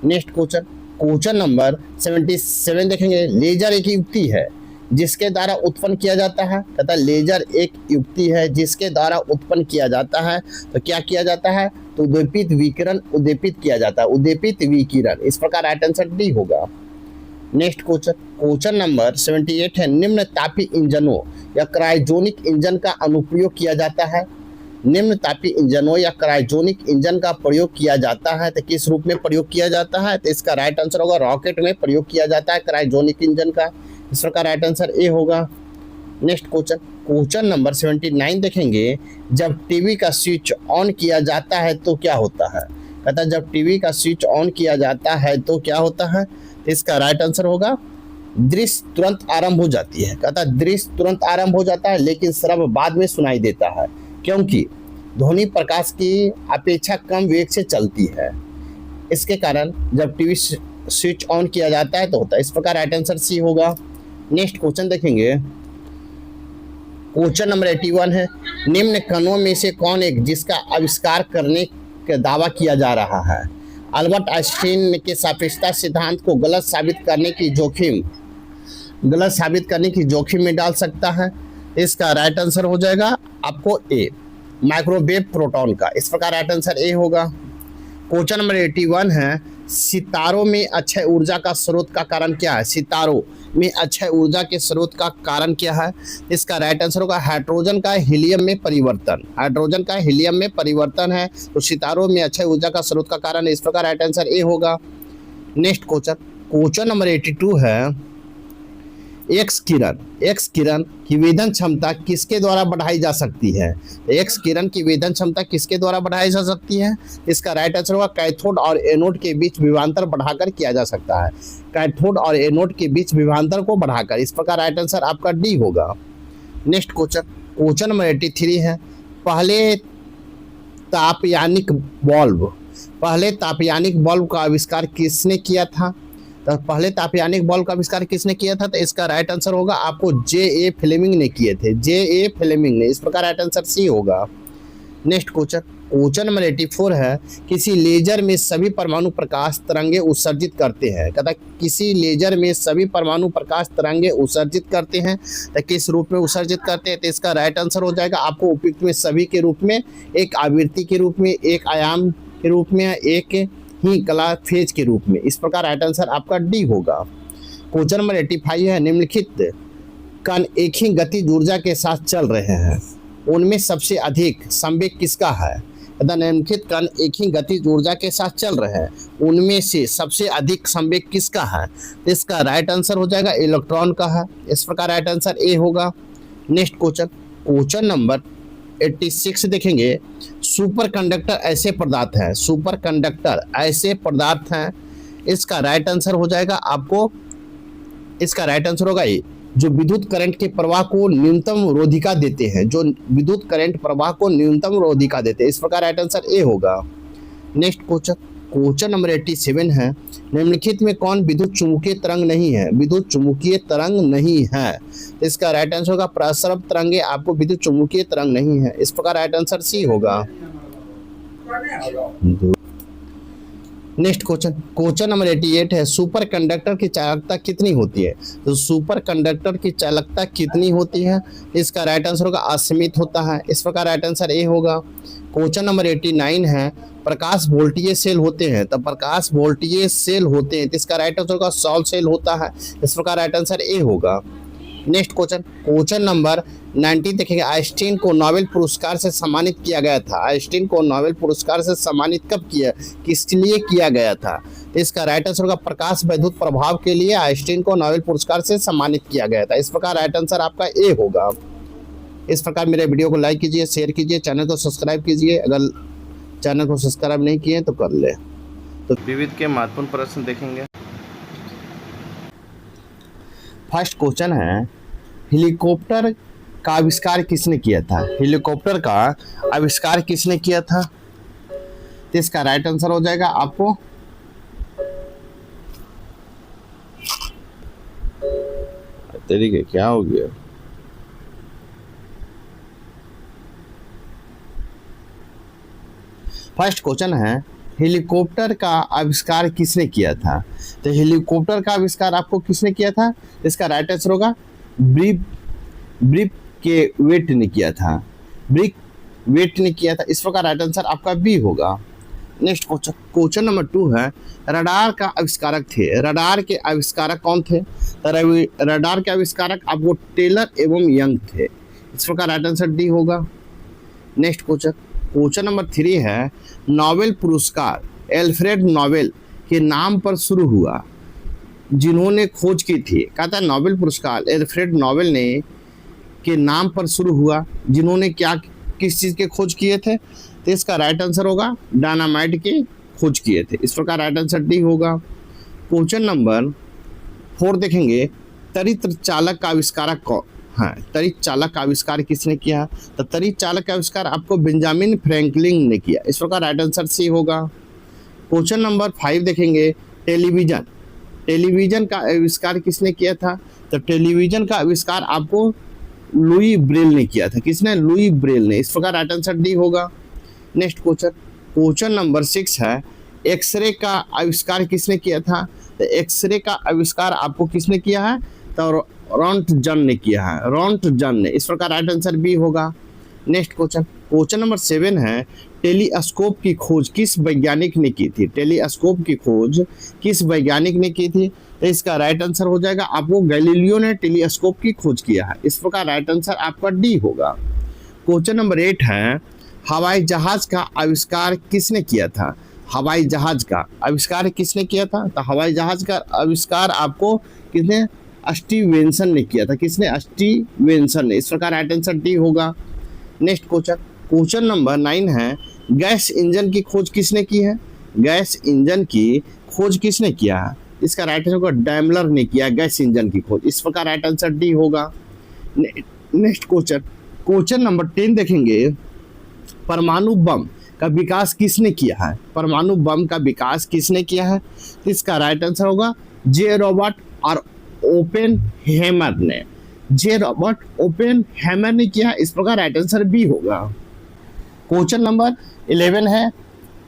A: नेक्स्ट क्वेश्चन, क्वेश्चन नंबर 77 देखेंगे, लेजर एक युक्ति है जिसके द्वारा उत्पन्न किया जाता है। कहता है लेजर एक युक्ति है जिसके द्वारा उत्पन्न किया जाता है तो क्या किया जाता है? तो उद्दीपित विकिरण उद्दीपित किया जाता है, उद्दीपित विकिरण। इस प्रकार राइट आंसर डी होगा। नेक्स्ट क्वेश्चन, क्वेश्चन नंबर 78 है, निम्न तापी इंजनों या क्रायोजेनिक इंजन का अनुप्रयोग किया जाता है। निम्न तापी इंजनों या क्रायोजेनिक इंजन का प्रयोग किया जाता है तो किस रूप में प्रयोग किया जाता है? तो इसका राइट आंसर होगा रॉकेट में प्रयोग किया जाता है क्रायोजेनिक इंजन का। इस प्रकार राइट आंसर ए होगा। नेक्स्ट क्वेश्चन, क्वेश्चन नंबर 79 देखेंगे, जब टीवी का स्विच ऑन किया जाता है तो क्या होता है? कहता है जब टीवी का स्विच ऑन किया जाता है तो क्या होता है? तो इसका राइट आंसर होगा दृश्य तुरंत आरंभ हो जाती है। कहता है दृश्य तुरंत आरंभ हो जाता है लेकिन श्रव्य बाद में सुनाई देता है क्योंकि ध्वनि प्रकाश की अपेक्षा कम वेग से चलती है। इसके कारण जब टीवी स्विच ऑन किया जाता है तो होता है। इस प्रकार राइट आंसर सी होगा। नेक्स्ट क्वेश्चन देखेंगे, क्वेश्चन नंबर 81 है, निम्न कणों में से कौन एक जिसका आविष्कार करने का दावा किया जा रहा है? अल्बर्ट आइंस्टीन के सापेक्षता सिद्धांत को गलत साबित करने की जोखिम में डाल सकता है। इसका राइट आंसर हो जाएगा आपको ए, माइक्रोवेव प्रोटॉन का। इस प्रकार राइट आंसर ए होगा। क्वेश्चन नंबर 81 है, सितारों में अक्षय ऊर्जा का स्रोत का कारण क्या है? सितारों में अक्षय ऊर्जा के स्रोत का कारण क्या है? इसका राइट आंसर होगा हाइड्रोजन का हीलियम में परिवर्तन। हाइड्रोजन का हीलियम में परिवर्तन है तो सितारों में अक्षय ऊर्जा का स्रोत का कारण है। इस प्रकार राइट आंसर ए होगा। नेक्स्ट क्वेश्चन, क्वेश्चन नंबर 82 है, एक्स किरण की वेधन क्षमता किसके द्वारा बढ़ाई जा सकती है? एक्स किरण की वेधन क्षमता किसके द्वारा बढ़ाई जा सकती है? इसका राइट आंसर होगा कैथोड और एनोड के बीच विभवांतर बढ़ाकर किया जा सकता है। कैथोड और एनोड के बीच विभवांतर को बढ़ाकर। इस प्रकार राइट आंसर आपका डी होगा। नेक्स्ट क्वेश्चन, क्वेश्चन नंबर 83 है, पहले तापयानिक बल्ब का आविष्कार किसने किया था? तो पहले तापयानिक बल्ब का आविष्कार किसने किया था? तो इसका राइट आंसर होगा आपको जे.ए. फ्लेमिंग ने किए थे। जे.ए. फ्लेमिंग ने। इस प्रकार राइट आंसर सी होगा। नेक्स्ट क्वेश्चन, क्वेश्चन नंबर 84 है, किसी लेजर में सभी परमाणु प्रकाश तरंगे उत्सर्जित करते हैं। कहता किसी लेजर में सभी परमाणु प्रकाश तरंगे उत्सर्जित करते हैं तो किस रूप में उत्सर्जित करते हैं? तो इसका राइट आंसर हो जाएगा आपको उपयुक्त में सभी के रूप में, एक आवृत्ति के रूप में, एक आयाम के रूप में, एक ही कला फेज के रूप में। इस प्रकार राइट आंसर आपका डी होगा। क्वेश्चन नंबर 85 है, निम्नलिखित कण एक ही गतिज ऊर्जा के साथ चल रहे हैं, उनमें सबसे अधिक संवेग किसका है? निम्नलिखित कण एक ही गतिज ऊर्जा के साथ चल रहे हैं, उनमें से सबसे अधिक संवेग किसका है? तो इसका राइट आंसर हो जाएगा इलेक्ट्रॉन का है। इस प्रकार राइट आंसर ए होगा। नेक्स्ट क्वेश्चन, क्वेश्चन नंबर 86 देखेंगे, सुपर कंडक्टर ऐसे पदार्थ हैं। इसका राइट आंसर हो जाएगा आपको, इसका राइट आंसर होगा ये, जो विद्युत करंट के प्रवाह को न्यूनतम रोधिका देते हैं, इस प्रकार राइट आंसर ए होगा। नेक्स्ट क्वेश्चन, क्वेश्चन नंबर 87 है, निम्नलिखित में कौन विद्युत चुम्बकीय तरंग नहीं है? विद्युत चुम्बकीय तरंग नहीं है, इसका राइट आंसर होगा प्रसरव तरंगे आपको विद्युत चुम्बकीय तरंग नहीं है। इस प्रकार राइट आंसर सी होगा। नेक्स्ट क्वेश्चन, क्वेश्चन नंबर 88 है, सुपर कंडक्टर की चालकता कितनी होती है? तो सुपर कंडक्टर की चालकता कितनी होती है? इसका राइट आंसर होगा असीमित होता है। इस प्रकार राइट आंसर ए होगा। क्वेश्चन नंबर 89 है, प्रकाश वोल्टेज सेल होते हैं, तो प्रकाश वोल्टेज सेल होते हैं, तो इसका राइट आंसर होगा सॉल सेल होता है। इस प्रकार राइट आंसर ए होगा। नेक्स्ट क्वेश्चन, क्वेश्चन नंबर 90 देखेंगे, आइंस्टीन को नोबेल पुरस्कार से सम्मानित किया गया था। आइंस्टीन को नोबेल पुरस्कार से सम्मानित कब किया, किस लिए किया गया था? तो इसका राइट आंसर होगा प्रकाश वैद्युत प्रभाव के लिए आइंस्टीन को नोबेल पुरस्कार से सम्मानित किया गया था। इस प्रकार राइट आंसर आपका ए होगा। इस प्रकार मेरे वीडियो को लाइक कीजिए, शेयर कीजिए, चैनल को सब्सक्राइब कीजिए, अगर चैनल को सब्सक्राइब नहीं किए तो कर ले। तो
B: विविध के महत्वपूर्ण प्रश्न देखेंगे।
A: फर्स्ट क्वेश्चन है, हेलीकॉप्टर का आविष्कार किसने किया था? हेलीकॉप्टर का आविष्कार किसने किया था? तो इसका राइट आंसर हो जाएगा आपको तरीके क्या हो गया, फर्स्ट क्वेश्चन है, हेलीकॉप्टर का आविष्कार किसने किया था? तो हेलीकॉप्टर का आविष्कार आपको किसने किया था? इसका राइट आंसर होगा ब्रिफ के वेट ने किया था। ब्रिक वेट ने किया था। इस प्रकार राइट आंसर आपका बी होगा। नेक्स्ट क्वेश्चन, क्वेश्चन नंबर 2 है, रडार का आविष्कारक थे। रडार के आविष्कारक कौन थे? रडार के आविष्कारक आपको टेलर एवं यंग थे। इस प्रकार राइट आंसर डी होगा। नेक्स्ट क्वेश्चन, क्वेश्चन नंबर 3 है, नोबेल पुरस्कार एल्फ्रेड नोबेल के नाम पर शुरू हुआ जिन्होंने खोज की थी। कहता है नोबेल पुरस्कार एल्फ्रेड नोबेल ने के नाम पर शुरू हुआ जिन्होंने क्या किस चीज़ के खोज किए थे? तो इसका राइट आंसर होगा डायनामाइट के खोज किए थे। इस प्रकार राइट आंसर डी होगा। क्वेश्चन नंबर 4 देखेंगे, तरित्र चालक का आविष्कारक कौन? हाँ, तरित्र चालक का आविष्कार किसने किया? तो तरित्र चालक का आविष्कार आपको बेंजामिन फ्रैंकलिन ने किया। इस प्रकार राइट आंसर सी होगा। क्वेश्चन नंबर 5 देखेंगे, टेलीविजन। टेलीविजन का आविष्कार किसने किया था? तो टेलीविजन का आविष्कार आपको लुई ब्रेल ने किया था। किसने? लुई ब्रेल ने। इस प्रकार राइट आंसर डी होगा। नेक्स्ट क्वेश्चन, क्वेश्चन नंबर 6 है, एक्सरे का आविष्कार किसने किया था? तो एक्सरे का आविष्कार आपको किसने किया है? तो रॉन्टजन ने किया है। रॉन्टजन ने। इस प्रकार राइट आंसर बी होगा। नेक्स्ट क्वेश्चन, क्वेश्चन नंबर 7 है, टेलीस्कोप की खोज किस वैज्ञानिक ने की थी? टेलीस्कोप की खोज किस वैज्ञानिक ने की थी? तो इसका राइट आंसर हो जाएगा आपको गैलीलियो ने टेलीस्कोप की खोज किया है। इस प्रकार राइट आंसर आपका डी होगा। क्वेश्चन नंबर 8 है, हवाई जहाज का आविष्कार किसने किया था? हवाई जहाज का आविष्कार किसने किया था? तो हवाई जहाज का आविष्कार आपको किसने? स्टीवेंसन ने किया था। किसने? स्टीवेंसन ने। इस प्रकार राइट आंसर डी होगा। नेक्स्ट क्वेश्चन, क्वेश्चन नंबर 9 है, गैस इंजन की खोज किसने की है? गैस इंजन की खोज किसने किया है? इसका राइट आंसर होगा डैमलर ने किया गैस इंजन की खोज। इस प्रकार राइट आंसर डी होगा। नेक्स्ट क्वेश्चन, क्वेश्चन नंबर 10 देखेंगे, परमाणु बम का विकास किसने किया है? परमाणु बम का विकास किसने किया है? इसका राइट आंसर होगा जे रॉबर्ट और ओपेनहेमर ने। जे रॉबर्ट ओपेनहेमर ने किया। इस प्रकार राइट आंसर बी होगा। क्वेश्चन नंबर 11 है,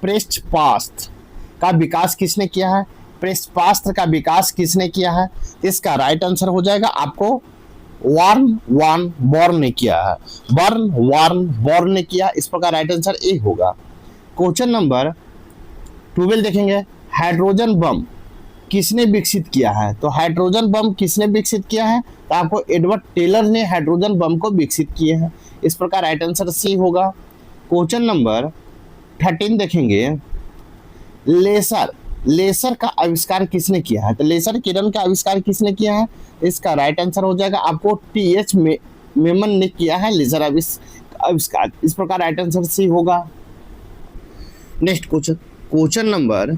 A: पृष्ठपात्र का विकास किसने किया है? पृष्ठपात्र का विकास किसने किया है? इसका राइट आंसर हो जाएगा आपको वार्न वान बॉर्न ने किया है। बर्न वार्न बॉर्न ने किया। इस प्रकार राइट आंसर ए होगा। क्वेश्चन नंबर 12 देखेंगे, हाइड्रोजन बम किसने विकसित किया है? तो हाइड्रोजन बम किसने विकसित किया है? तो आपको एडवर्ड टेलर ने हाइड्रोजन बम को विकसित किए हैं। इस प्रकार राइट आंसर सी होगा। क्वेश्चन नंबर 13 देखेंगे, लेसर का आविष्कार किसने किया है? तो लेसर किरण का आविष्कार किसने किया है? इसका राइट आंसर हो जाएगा आपको टी.एच. मेमन ने किया है लेजर आविष्कार। इस प्रकार राइट आंसर सी होगा। नेक्स्ट क्वेश्चन, क्वेश्चन नंबर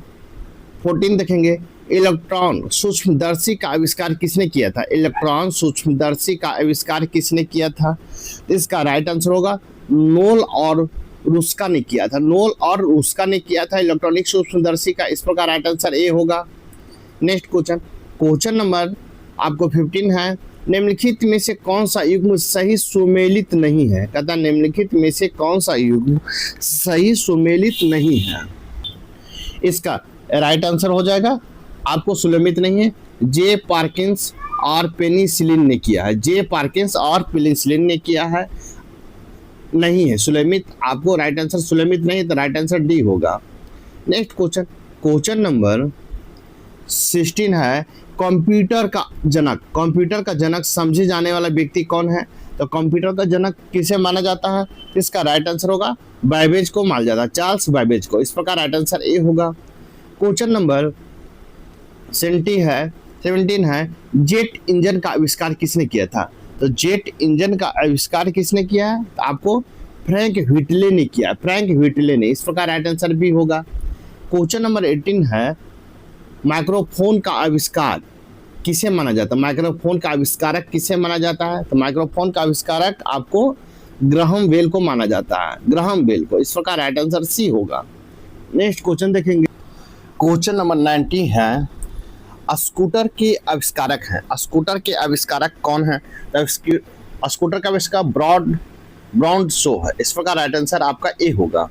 A: 14 देखेंगे, इलेक्ट्रॉन सूक्ष्मदर्शी का आविष्कार किसने किया था? इलेक्ट्रॉन सूक्ष्मदर्शी का आविष्कार किसने किया था? इसका राइट आंसर होगा नोल और रुस्का ने किया था। नोल और रुस्का ने किया था इलेक्ट्रॉनिक सूक्ष्मदर्शी का। इस प्रकार राइट आंसर ए होगा। नेक्स्ट क्वेश्चन, क्वेश्चन नंबर आपको 15 है। निम्नलिखित में से कौन सा युग्म सही सुमेलित नहीं है? कहता निम्नलिखित में से कौन सा युग्म सही सुमेलित नहीं है? इसका राइट आंसर हो जाएगा आपको सुमेलित नहीं है, जे पार्किंस और पेनिसिलिन ने किया है। जे पार्किंस और पेनिसिलिन ने किया है, नहीं है सुलेमित। आपको राइट आंसर सुलेमित नहीं, तो राइट आंसर डी होगा। नेक्स्ट क्वेश्चन, क्वेश्चन नंबर 16 है। कंप्यूटर का जनक, कंप्यूटर का जनक समझे जाने वाला व्यक्ति कौन है? तो कंप्यूटर का जनक किसे माना जाता है? इसका राइट आंसर होगा बैबेज को माना जाता है, चार्ल्स बैबेज को। इस प्रकार राइट आंसर ए होगा। क्वेश्चन नंबर 17 है। जेट इंजन का आविष्कार किसने किया था? तो जेट इंजन का आविष्कार किसने किया है? तो आपको फ्रैंक व्हिटले ने किया, फ्रैंक व्हिटले ने। इस प्रकार राइट आंसर भी होगा। क्वेश्चन नंबर 18 है। माइक्रोफोन का आविष्कार किसे माना जाता है? माइक्रोफोन का आविष्कारक किसे माना जाता है? तो माइक्रोफोन का आविष्कारक आपको ग्राहम बेल को माना जाता है, ग्राहम बेल को। इस प्रकार राइट आंसर सी होगा। नेक्स्ट क्वेश्चन देखेंगे, क्वेश्चन नंबर 90 है। स्कूटर के आविष्कारक हैं। स्कूटर के आविष्कारक कौन है? स्कूटर का आविष्कार ब्रॉड शो है। इस प्रकार राइट आंसर आपका ए होगा।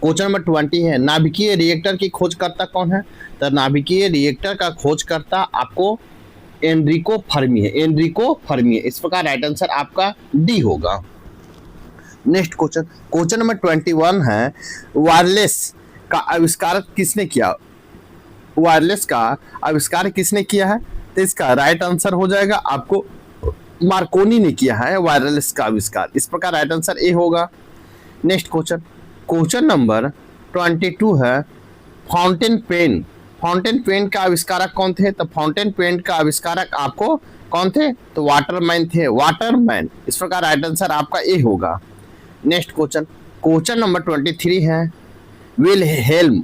A: क्वेश्चन नंबर 20 है। नाभिकीय रिएक्टर की खोजकर्ता कौन है? तो नाभिकीय रिएक्टर का खोजकर्ता आपको एनरिको फर्मी है, एनरिको फर्मी है। इस प्रकार राइट आंसर आपका डी होगा। नेक्स्ट क्वेश्चन, क्वेश्चन नंबर 21 है। वायरलेस का आविष्कार किसने किया? वायरलेस का आविष्कार किसने किया है? तो इसका राइट आंसर हो जाएगा आपको मार्कोनी ने किया है वायरलेस का आविष्कार। इस प्रकार राइट आंसर ए होगा। नेक्स्ट क्वेश्चन, क्वेश्चन नंबर 22 है। फाउंटेन पेन, फाउंटेन पेन का आविष्कारक कौन थे? तो फाउंटेन पेन का आविष्कारक आपको कौन थे? तो वाटरमैन थे, वाटरमैन। इस प्रकार राइट आंसर आपका ए होगा। नेक्स्ट क्वेश्चन, क्वेश्चन नंबर 23 है। विलहेल्म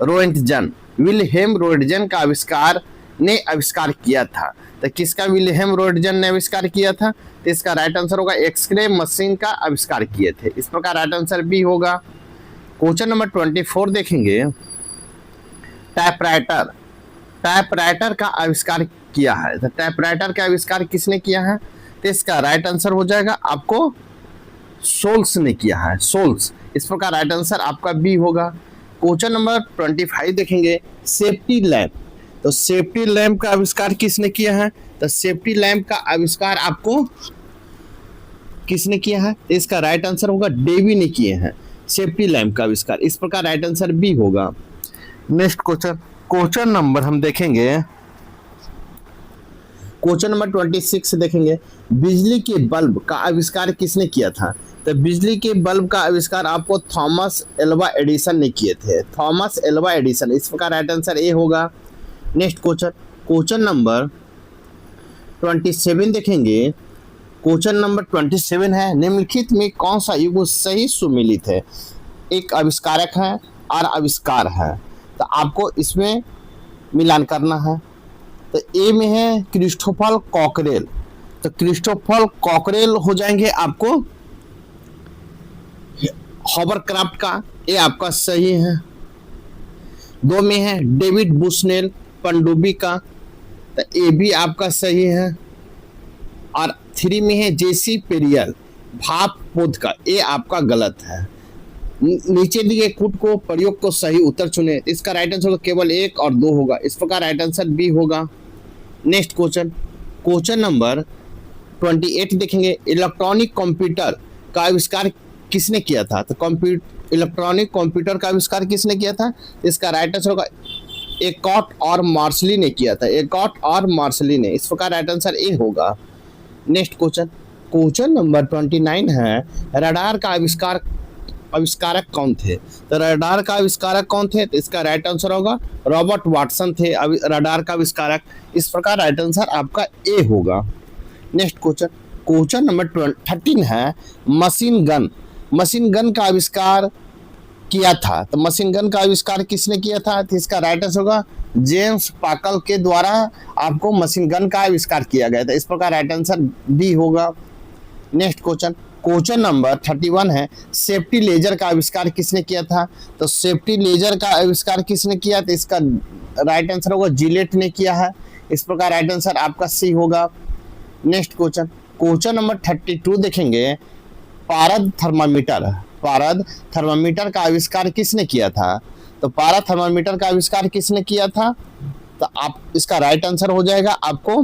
A: रोएंटजन, विलहेम रोएंटजन का आविष्कार किया था। तो किसका विलहेम रोएंटजन ने आविष्कार किया था? तो इसका राइट आंसर होगा एक्सरे मशीन का आविष्कार किए थे। इस प्रकार राइट आंसर बी होगा। क्वेश्चन नंबर 24 देखेंगे। टाइपराइटर, टाइपराइटर का आविष्कार किया है। तो टाइपराइटर का आविष्कार किसने किया है? तो इसका राइट आंसर हो जाएगा आपको सोल्स ने किया है, सोल्स। इस प्रकार राइट आंसर आपका बी होगा। क्वेश्चन नंबर 25 देखेंगे। सेफ्टी लैम्प, तो सेफ्टी लैम्प का आविष्कार किसने किया है? तो सेफ्टी लैम्प का आविष्कार आपको किसने किया है? इसका राइट आंसर होगा डेवी ने किए हैं सेफ्टी लैम्प का आविष्कार। इस प्रकार राइट आंसर बी होगा। नेक्स्ट क्वेश्चन, क्वेश्चन नंबर हम देखेंगे, क्वेश्चन नंबर 26 देखेंगे। बिजली के बल्ब का आविष्कार किसने किया था? तो बिजली के बल्ब का आविष्कार आपको थॉमस एल्वा एडिसन ने किए थे, थॉमस एल्वा एडिसन। इस प्रकार राइट आंसर ए होगा। नेक्स्ट क्वेश्चन, क्वेश्चन नंबर 27 देखेंगे। क्वेश्चन नंबर 27 है। निम्नलिखित में कौन सा युग्म सही सुमेलित है? एक आविष्कारक है और आविष्कार है, तो आपको इसमें मिलान करना है। तो ए में है क्रिस्टोफर कॉकरेल, तो क्रिस्टोफर कॉकरेल हो जाएंगे आपको हॉवरक्राफ्ट का, ये आपका सही है। 2 में है डेविड बुशनेल पनडुब्बी का, तो ये भी आपका सही है। और 3 में है जेसी पेरियल भाप पोध का, ये आपका गलत है। नीचे दिए कूट को प्रयोग को सही उत्तर चुने। इसका राइट आंसर केवल 1 और 2 होगा। इस प्रकार राइट आंसर बी होगा। नेक्स्ट क्वेश्चन, क्वेश्चन नंबर 28 देखेंगे। इलेक्ट्रॉनिक कंप्यूटर का आविष्कार किसने किया था? तो इलेक्ट्रॉनिक कंप्यूटर का आविष्कार किसने किया था? इसका राइट आंसर होगा एकॉट और मार्शली ने किया था, एकॉट और मार्शली ने। इस प्रकार राइट आंसर ए होगा। नेक्स्ट क्वेश्चन, क्वेश्चन नंबर 29 है। रडार का आविष्कारक कौन थे? तो रडार का आविष्कारक कौन थे? तो इसका राइट आंसर होगा रॉबर्ट वाटसन थे रडार का आविष्कारक। इस प्रकार राइट आंसर आपका ए होगा। नेक्स्ट क्वेश्चन, क्वेश्चन नंबर 13 है। मशीन गन, मशीन गन का आविष्कार किया था, तो मशीन गन का आविष्कार किसने किया था? तो इसका राइट आंसर होगा जेम्स पाकल के द्वारा आपको मशीन गन का आविष्कार किया गया था। इस प्रकार राइट आंसर बी होगा। नेक्स्ट क्वेश्चन, क्वेश्चन नंबर 31 है, सेफ्टी लेजर का आविष्कार किसने किया था? तो सेफ्टी लेजर का आविष्कार किसने किया? तो इसका राइट आंसर होगा जिलेट ने किया है। इस प्रकार राइट आंसर आपका सी होगा। नेक्स्ट क्वेश्चन, क्वेश्चन नंबर 32 देखेंगे, पारद थर्मामीटर का आविष्कार किसने किया था? तो पारद थर्मामीटर का आविष्कार किसने किया था? तो आप इसका राइट आंसर हो जाएगा आपको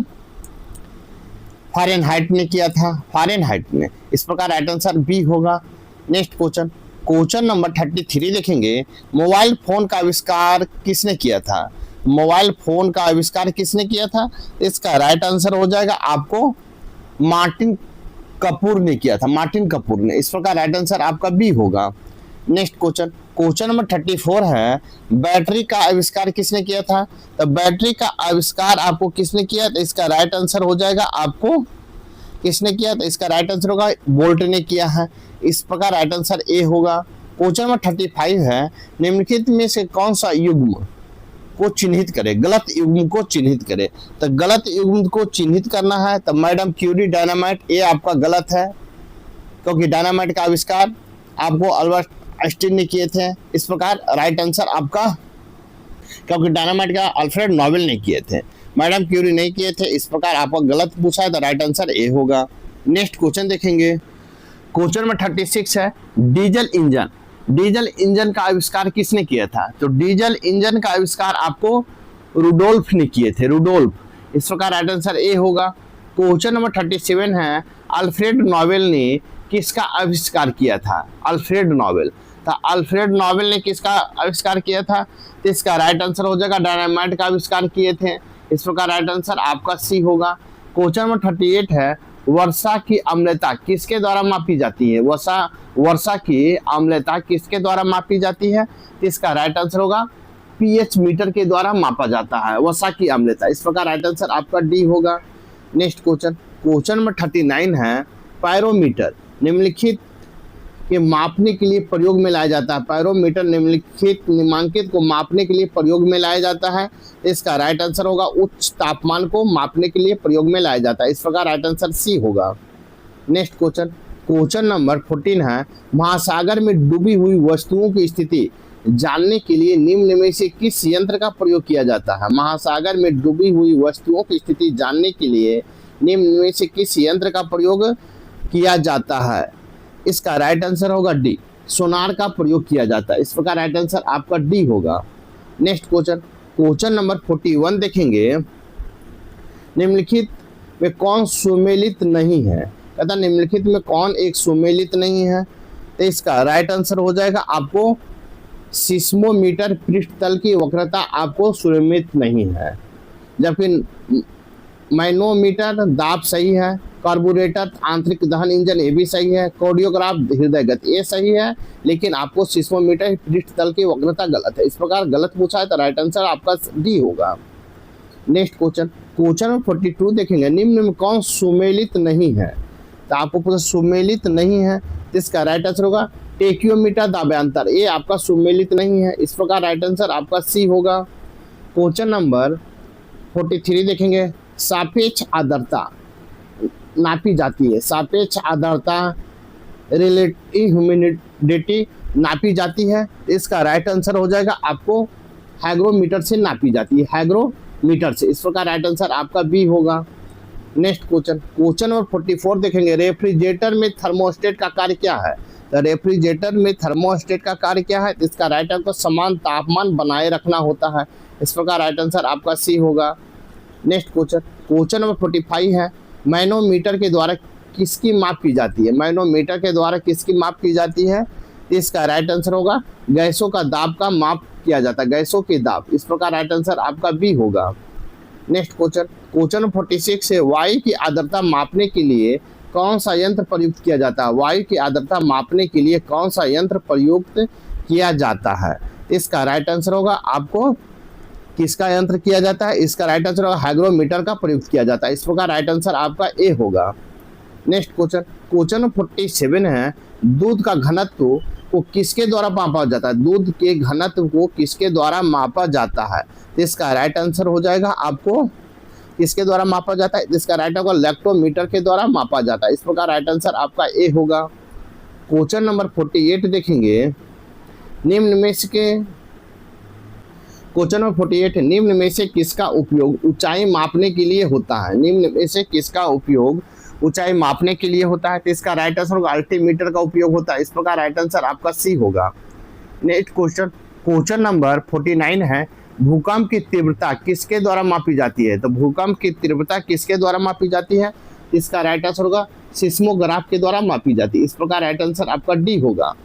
A: फारेनहाइट ने किया था, फारेनहाइट ने। इस प्रकार राइट आंसर बी होगा। नेक्स्ट क्वेश्चन, क्वेश्चन नंबर 33 देखेंगे, मोबाइल फोन का आविष्कार किसने किया था? मोबाइल फोन का आविष्कार किसने किया था? इसका राइट आंसर हो जाएगा आपको मार्टिन कपूर ने किया था, मार्टिन कपूर ने। इस प्रकार राइट आंसर आपका बी होगा। नेक्स्ट क्वेश्चन, क्वेश्चन नंबर 34 है, बैटरी का आविष्कार किसने किया था? तो बैटरी का आविष्कार आपको किसने किया? तो इसका राइट आंसर हो जाएगा आपको किसने किया? तो इसका राइट आंसर होगा वोल्ट ने किया है। इस प्रकार राइट आंसर ए होगा। क्वेश्चन नंबर 35 है, निम्नलिखित में से कौन सा युग्म को चिन्हित करे, गलत युग्म को चिन्हित करे? तो गलत युग्म को चिन्हित करना है तो मैडम क्यूरी डायनामाइट, ये आपका गलत है, क्योंकि डायनामाइट का आविष्कार आपको अल्बर्ट आइंस्टीन ने किए थे। इस प्रकार राइट आंसर आपका, क्योंकि डायनामाइट का अल्फ्रेड नोबेल ने किए थे, मैडम क्यूरी नहीं किए थे। इस प्रकार आपको गलत पूछा है तो राइट आंसर ए होगा। नेक्स्ट क्वेश्चन देखेंगे, क्वेश्चन नंबर 36 है, डीजल इंजन का आविष्कार किसने किया था? तो डीजल इंजन का आविष्कार आपको रुडोल्फ ने किए थे, रुडोल्फ। इस प्रकार राइट आंसर ए होगा। क्वेश्चन नंबर 37 है, अल्फ्रेड नोबेल ने किसका आविष्कार किया था? Alfred Nobel. तो अल्फ्रेड नोबेल ने किसका आविष्कार किया था? तो इसका राइट आंसर हो जाएगा डायनामाइट का आविष्कार किए थे। इस प्रकार राइट आंसर आपका सी होगा। क्वेश्चन नंबर 38 है, वर्षा की अम्लता किसके द्वारा मापी जाती है? वर्षा की अम्लता किसके द्वारा मापी जाती है? तो इसका राइट आंसर होगा पीएच मीटर के द्वारा मापा जाता है वर्षा की अम्लता। इस प्रकार राइट आंसर आपका डी होगा। नेक्स्ट क्वेश्चन, क्वेश्चन नंबर 39 है, पैरोमीटर निम्नलिखित के मापने के लिए प्रयोग में लाया जाता है। पैरोमीटर निम्नांकित को मापने के लिए प्रयोग में लाया जाता है। इसका राइट आंसर होगा उच्च तापमान को मापने के लिए प्रयोग में लाया जाता है। इस प्रकार राइट आंसर सी होगा। नेक्स्ट क्वेश्चन, क्वेश्चन नंबर 14 है, महासागर में डूबी हुई वस्तुओं की स्थिति जानने के लिए निम्न में से किस यंत्र का प्रयोग किया जाता है? महासागर में डूबी हुई वस्तुओं की स्थिति जानने के लिए निम्न में से किस यंत्र का प्रयोग किया जाता है? इसका राइट आंसर होगा डी, सोनार का प्रयोग किया जाता है। इस प्रकार राइट आंसर आपका डी होगा। नेक्स्ट क्वेश्चन, क्वेश्चन नंबर 41 देखेंगे, निम्नलिखित में कौन सुमेलित नहीं है? कहता निम्नलिखित में कौन एक सुमेलित नहीं है? तो इसका राइट आंसर हो जाएगा आपको सिस्मोमीटर, पृष्ठतल की वक्रता आपको सुमेलित नहीं है, जबकि मैनोमीटर दाब सही है, कार्बोरेटर आंतरिक दहन इंजन ये भी सही है, कोर्डियोग्राफ हृदय गति ये सही है, लेकिन आपको सिस्मोमीटर पृष्ठतल की वक्रता गलत है। इस प्रकार गलत पूछा है तो राइट आंसर आपका डी होगा। नेक्स्ट क्वेश्चन, क्वेश्चन नंबर 42 देखेंगे, निम्न में कौन सुमेलित नहीं है? तो आपको पूछा सुमेलित नहीं है तो इसका राइट आंसर होगा टेकियोमीटर दाब्यांतर, ये आपका सुमेलित नहीं है। इस प्रकार राइट आंसर आपका सी होगा। क्वेश्चन नंबर 43 देखेंगे, सापेक्ष आर्द्रता नापी जाती है, सापेक्ष आर्द्रता रिलेटिव ह्यूमिडिटी नापी जाती है। इसका राइट आंसर हो जाएगा आपको हाइग्रोमीटर से नापी जाती है, हाइग्रोमीटर से। इस प्रकार राइट आंसर आपका बी होगा। नेक्स्ट क्वेश्चन, क्वेश्चन नंबर 44 देखेंगे, रेफ्रिजरेटर में थर्मोस्टेट का कार्य क्या है? तो रेफ्रिजरेटर में थर्मोस्टेट का कार्य क्या है? तो इसका राइट आंसर समान तापमान बनाए रखना होता है। इस प्रकार राइट आंसर आपका सी होगा। नेक्स्ट क्वेश्चन, क्वेश्चन नंबर 45 है, मैनोमीटर के द्वारा किसकी माप की जाती है? मैनोमीटर के द्वारा किसकी माप की जाती है? इसका राइट आंसर होगा गैसों का दाब का माप किया जाता है, गैसों के दाब। इस प्रकार राइट आंसर आपका बी होगा। नेक्स्ट क्वेश्चन, क्वेश्चन 46 से वायु की आर्द्रता मापने के लिए कौन सा यंत्र प्रयुक्त किया जाता है? वायु की आर्द्रता मापने के लिए कौन सा यंत्र प्रयुक्त किया जाता है? इसका राइट आंसर होगा आपको किसका यंत्र किया जाता है? इसका राइट आंसर होगा हाइग्रोमीटर का प्रयुक्त किया जाता है। इस प्रकार राइट आंसर आपका ए होगा। नेक्स्ट क्वेश्चन, क्वेश्चन 47 है, दूध का घनत्व को किसके द्वारा मापा जाता है? दूध के घनत्व को किसके द्वारा मापा जाता है? तो इसका राइट आंसर हो जाएगा आपको किसके द्वारा मापा जाता है? इसका राइट होगा लैक्टोमीटर के द्वारा मापा जाता है। इस प्रकार राइट आंसर आपका ए होगा। क्वेश्चन नंबर 48 देखेंगे। निम्न में से क्वेश्चन नंबर 48 निम्न में से किसका उपयोग ऊंचाई मापने के लिए होता है? निम्न में से किसका उपयोग ऊंचाई मापने के लिए होता है? तो इसका राइट आंसर होगा अल्टीमीटर का उपयोग होता है। इस प्रकार राइट आंसर आपका सी होगा। नेक्स्ट क्वेश्चन नंबर 49 है। भूकंप की तीव्रता किसके द्वारा मापी जाती है? तो भूकंप की तीव्रता किसके द्वारा मापी जाती है? इसका राइट आंसर होगा सिस्मोग्राफ के द्वारा मापी जाती है। इस प्रकार राइट आंसर आपका डी होगा।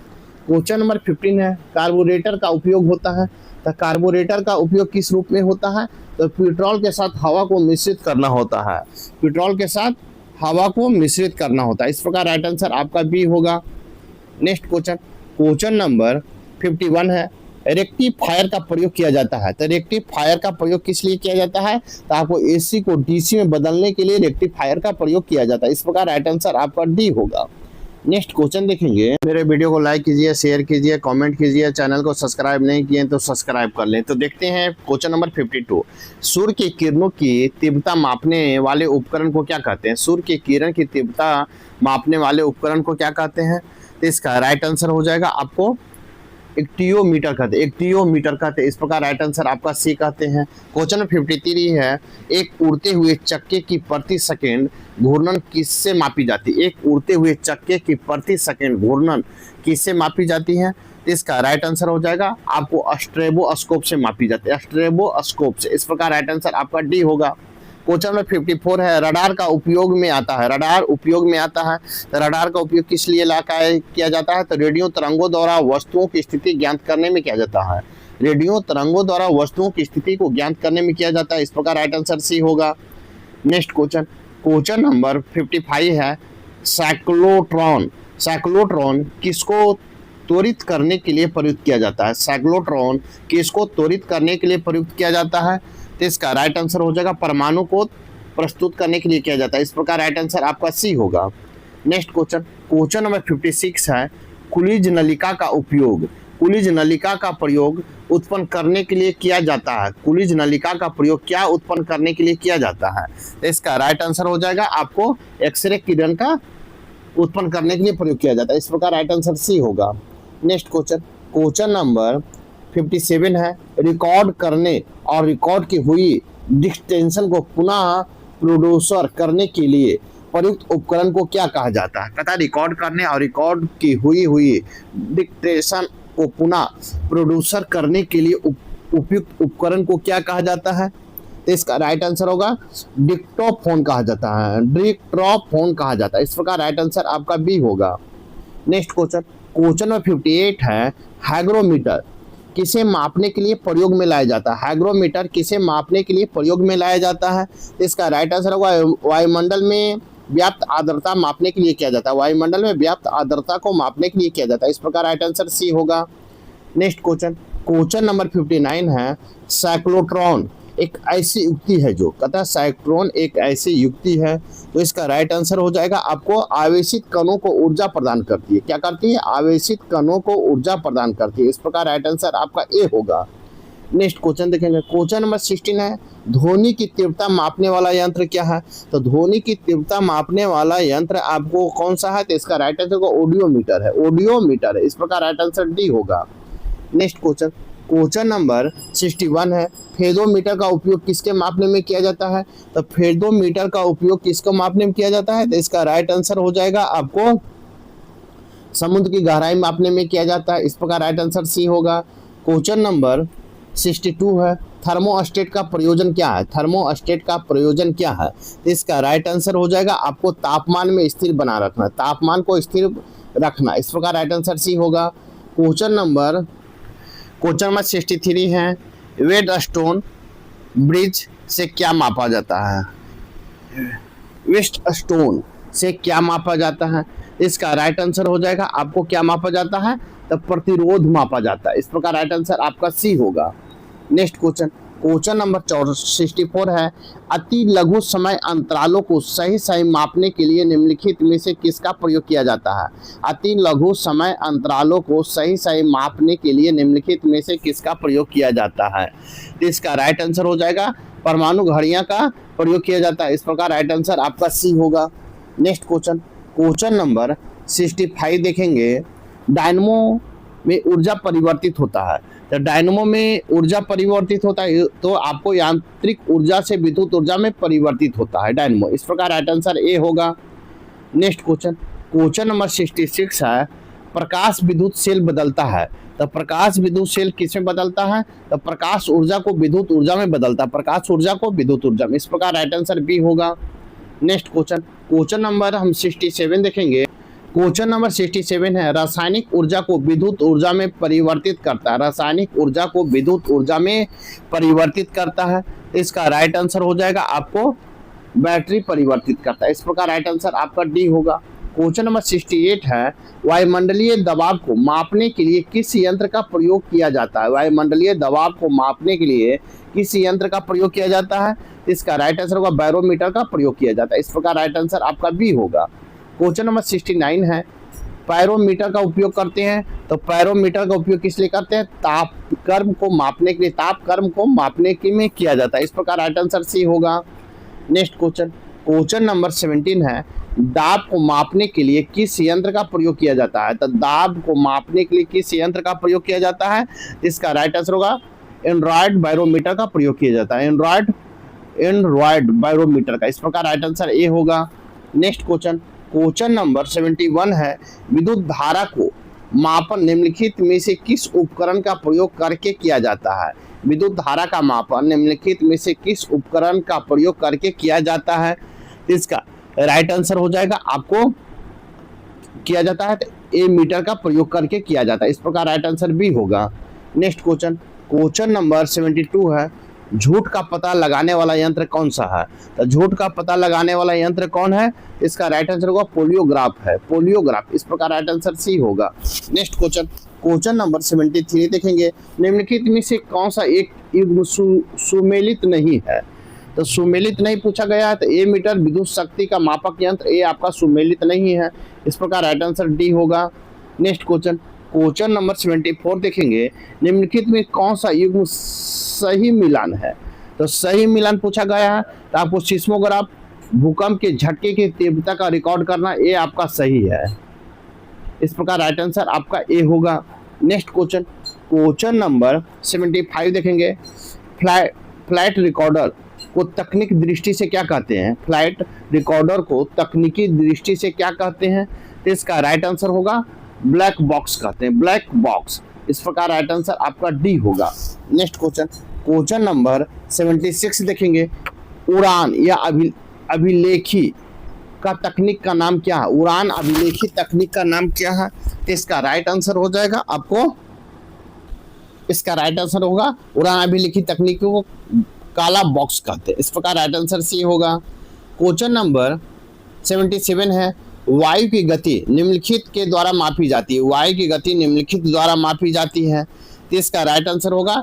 A: क्वेश्चन नंबर 15 है। कार्बोरेटर का उपयोग होता है। तो कार्बोरेटर का उपयोग किस रूप में होता है? तो पेट्रोल के साथ हवा को मिश्रित करना होता है। पेट्रोल के साथ हवा को मिश्रित करना होता है। इस प्रकार राइट आंसर आपका बी होगा। नेक्स्ट क्वेश्चन नंबर 51 है। रेक्टिफायर का प्रयोग किया जाता है। तो रेक्टिफायर का प्रयोग किस लिए किया जाता है? तो आपको एसी को डीसी में बदलने के लिए रेक्टिफायर का प्रयोग किया जाता है। इस प्रकार राइट आंसर आपका डी होगा। नेक्स्ट क्वेश्चन देखेंगे। मेरे वीडियो को लाइक कीजिए, शेयर कीजिए, कमेंट कीजिए, चैनल को सब्सक्राइब नहीं किए तो सब्सक्राइब कर लें। तो देखते हैं क्वेश्चन नंबर 52। सूर्य की किरणों की तीव्रता मापने वाले उपकरण को क्या कहते हैं? सूर्य की किरण की तीव्रता मापने वाले उपकरण को क्या कहते हैं? तो इसका राइट आंसर हो जाएगा आपको एक्टियोमीटर कहते हैं। एक्टियोमीटर कहते हैं। इस प्रकार राइट आंसर आपका सी कहते हैं। क्वेश्चन 53 है। एक उड़ते हुए चक्के की प्रति सेकंड घूर्णन किससे मापी जाती है? एक उड़ते हुए चक्के की प्रति सेकंड घूर्णन किससे मापी जाती है? इसका राइट आंसर हो जाएगा आपको स्ट्रेबोस्कोप से मापी जाती है। स्ट्रेबोस्कोप से। इस प्रकार राइट आंसर आपका डी होगा। क्वेश्चन नंबर 54 है। रडार का उपयोग में आता है। रडार उपयोग में आता है। तो रडार का उपयोग किस लिए किया जाता है? तो रेडियो तरंगों द्वारा वस्तुओं की स्थिति ज्ञात करने में किया जाता है। रेडियो तरंगों द्वारा वस्तुओं की स्थिति को ज्ञात करने में किया जाता है। इस प्रकार राइट आंसर सी होगा। नेक्स्ट क्वेश्चन नंबर 55 है। साइक्लोट्रॉन। साइक्लोट्रॉन किसको त्वरित करने के लिए प्रयुक्त किया जाता है? साइक्लोट्रॉन किसको त्वरित करने के लिए प्रयुक्त किया जाता है? तो इसका राइट आंसर हो जाएगा परमाणु को प्रस्तुत करने के लिए किया जाता है। इस प्रकार राइट आंसर आपका सी होगा। नेक्स्ट क्वेश्चन नंबर 56 है। कुलिज नलिका का उपयोग। कुलिज नलिका का प्रयोग उत्पन्न करने के लिए किया जाता है। कुलिज नलिका का प्रयोग क्या उत्पन्न करने के लिए किया जाता है? तो इसका राइट आंसर हो जाएगा आपको एक्सरे किरण का उत्पन्न करने के लिए प्रयोग किया जाता है। इस प्रकार राइट आंसर सी होगा। नेक्स्ट क्वेश्चन नंबर 57 है। रिकॉर्ड करने और रिकॉर्ड की हुई डिक्टेशन को पुनः प्रोड्यूसर करने के लिए प्रयुक्त उपकरण को क्या कहा जाता है? पता रिकॉर्ड करने और रिकॉर्ड की हुई डिक्टेशन को पुनः प्रोड्यूसर करने के लिए उपयुक्त उपकरण को क्या कहा जाता है? तो इसका राइट आंसर होगा डिक्टोफोन कहा जाता है। डिक्टोफोन कहा जाता है। इस प्रकार राइट आंसर आपका बी होगा। नेक्स्ट क्वेश्चन नंबर 58 है। हाइग्रोमीटर किसे मापने के लिए प्रयोग में लाया जाता है? हाइग्रोमीटर किसे मापने के लिए प्रयोग में लाया जाता है? तो इसका राइट आंसर होगा वायुमंडल में व्याप्त आर्द्रता मापने के लिए किया जाता है। वायुमंडल में व्याप्त आर्द्रता को मापने के लिए किया जाता है। इस प्रकार राइट आंसर सी होगा। नेक्स्ट क्वेश्चन नंबर 59 है। साइक्लोट्रॉन एक ऐसी युक्ति है जो कहता है साइक्लोट्रॉन एक ऐसी युक्ति है। तो इसका राइट आंसर हो जाएगा आपको आवेशित कणों को ऊर्जा प्रदान करती है। क्या करती है? आवेशित कणों को ऊर्जा प्रदान करती है। इस प्रकार राइट आंसर आपका ए होगा। नेक्स्ट क्वेश्चन देखेंगे। क्वेश्चन नंबर 16 है। ध्वनि की तीव्रता मापने वाला यंत्र क्या है? तो ध्वनि की तीव्रता मापने वाला यंत्र आपको कौन सा है? तो इसका राइट आंसर ऑडियोमीटर है। ऑडियोमीटर है। इस प्रकार राइट आंसर डी होगा। नेक्स्ट क्वेश्चन नंबर 61 है। फेदोमीटर का उपयोग किसके मापने में किया जाता है? तो फेदोमीटर का उपयोग किसको मापने में किया जाता है? तो इसका राइट आंसर हो जाएगा आपको समुद्र की गहराई मापने में किया जाता है। इस प्रकार राइट आंसर सी होगा। क्वेश्चन नंबर 62 है। थर्मोस्टेट का प्रयोजन क्या है? थर्मोस्टेट का प्रयोजन क्या है? तो इसका राइट आंसर हो जाएगा आपको तापमान में स्थिर बना रखना, तापमान को स्थिर रखना। इस प्रकार राइट आंसर सी होगा। क्वेश्चन नंबर 63 है। वेटस्टोन ब्रिज से क्या मापा जाता है? वेटस्टोन से क्या मापा जाता है? इसका राइट आंसर हो जाएगा आपको क्या मापा जाता है? तो प्रतिरोध मापा जाता है। इस प्रकार राइट आंसर आपका सी होगा। नेक्स्ट क्वेश्चन नंबर 64 है। अति लघु समय अंतरालों को सही मापने के लिए निम्नलिखित में से किसका प्रयोग किया जाता है? अति लघु समय अंतरालों को सही मापने के लिए निम्नलिखित में से किसका प्रयोग किया जाता है? तो इसका राइट आंसर हो जाएगा परमाणु घड़ियां का प्रयोग किया जाता है। इस प्रकार राइट आंसर आपका सी होगा। नेक्स्ट क्वेश्चन, क्वेश्चन नंबर 65 देखेंगे। डायनमो में ऊर्जा परिवर्तित होता है। तो डायनमो में ऊर्जा परिवर्तित होता है तो आपको यांत्रिक ऊर्जा से विद्युत ऊर्जा में परिवर्तित होता है डायनमो। इस प्रकार राइट आंसर ए होगा। नेक्स्ट क्वेश्चन, क्वेश्चन नंबर 66 है। प्रकाश विद्युत सेल बदलता है। तो प्रकाश विद्युत सेल किसमें बदलता है? तो प्रकाश ऊर्जा को विद्युत ऊर्जा में बदलता है, प्रकाश ऊर्जा को विद्युत ऊर्जा में। इस प्रकार राइट आंसर बी होगा। नेक्स्ट क्वेश्चन, क्वेश्चन नंबर हम 67 देखेंगे। क्वेश्चन नंबर 67 है। रासायनिक ऊर्जा को विद्युत ऊर्जा में परिवर्तित करता है। रासायनिक ऊर्जा को विद्युत ऊर्जा में परिवर्तित करता है। इसका राइट आंसर हो जाएगा आपको बैटरी परिवर्तित करता है। इस प्रकार राइट आंसर आपका डी होगा। क्वेश्चन नंबर 68 है। वायुमंडलीय दबाव को मापने के लिए किस यंत्र का प्रयोग किया जाता है? वायुमंडलीय दबाव को मापने के लिए किस यंत्र का प्रयोग किया जाता है? इसका राइट आंसर होगा बैरोमीटर का प्रयोग किया जाता है। इस प्रकार राइट आंसर आपका बी होगा। क्वेश्चन नंबर 69 है। पैरोमीटर का उपयोग करते हैं। तो पैरोमीटर का उपयोग किस लिए करते हैं? ताप कर्म को मापने के लिए, ताप कर्म को मापने के में किया जाता है। इस प्रकार राइट आंसर सी होगा। नेक्स्ट क्वेश्चन, क्वेश्चन नंबर 17 है। दाब को मापने के लिए किस यंत्र का प्रयोग किया जाता है? तो दाब को मापने के लिए किस यंत्र का प्रयोग किया जाता है? इसका राइट आंसर होगा एंड्रॉयड बैरोमीटर का प्रयोग किया जाता है। एंड्रॉयड बैरोमीटर का। इस प्रकार राइट आंसर ए होगा। नेक्स्ट क्वेश्चन, क्वेश्चन नंबर 71 है। विद्युत धारा को मापन निम्नलिखित में से किस उपकरण का प्रयोग करके किया जाता है? विद्युत धारा का मापन निम्नलिखित में से किस उपकरण का प्रयोग करके किया जाता है? इसका राइट आंसर हो जाएगा आपको किया जाता है ए मीटर का प्रयोग करके किया जाता है। इस प्रकार राइट आंसर बी होगा। नेक्स्ट क्वेश्चन, क्वेश्चन नंबर 72 है। झूठ का पता लगाने वाला यंत्र कौन सा है? तो झूठ का पता लगाने वाला यंत्र कौन है? इसका राइट आंसर होगा पोलियोग्राफ है, पोलियोग्राफ। इस प्रकार राइट आंसर सी होगा। नेक्स्ट क्वेश्चन, क्वेश्चन नंबर 73 देखेंगे। निम्नलिखित में से कौन सा एक युग्म सुमेलित नहीं है? तो सुमेलित नहीं पूछा गया है। तो ए मीटर विद्युत शक्ति का मापक यंत्र ए आपका सुमेलित नहीं है। इस प्रकार राइट आंसर डी होगा। नेक्स्ट क्वेश्चन, क्वेश्चन नंबर 74 देखेंगे। निम्नलिखित में कौन सा युग्म सही मिलान है? तो सही मिलान पूछा गया है। तो आपको सिस्मोग्राफ, भूकंप के झटके की तीव्रता का रिकॉर्ड करना, ये आपका सही है। इस प्रकार राइट आंसर आपका ए होगा। नेक्स्ट क्वेश्चन, क्वेश्चन नंबर 75 देखेंगे। फ्लाइट रिकॉर्डर को तकनीक दृष्टि से क्या कहते हैं? फ्लाइट रिकॉर्डर को तकनीकी दृष्टि से क्या कहते हैं? तो इसका राइट आंसर होगा ब्लैक बॉक्स कहते हैं, ब्लैक बॉक्स। इस प्रकार राइट आंसर आपका डी होगा। नेक्स्ट क्वेश्चन, क्वेश्चन नंबर 76 देखेंगे। उड़ान या अभिलेखी का तकनीक का नाम क्या है? उड़ान अभिलेखी तकनीक का नाम क्या है? तो इसका राइट आंसर हो जाएगा आपको, इसका राइट आंसर होगा उड़ान अभिलेखी तकनीक को काला बॉक्स कहते हैं। इस प्रकार राइट आंसर सी होगा। क्वेश्चन नंबर 77 है। वायु की गति निम्नलिखित के द्वारा मापी जाती है। वायु की गति निम्नलिखित द्वारा मापी जाती है। तो इसका राइट आंसर होगा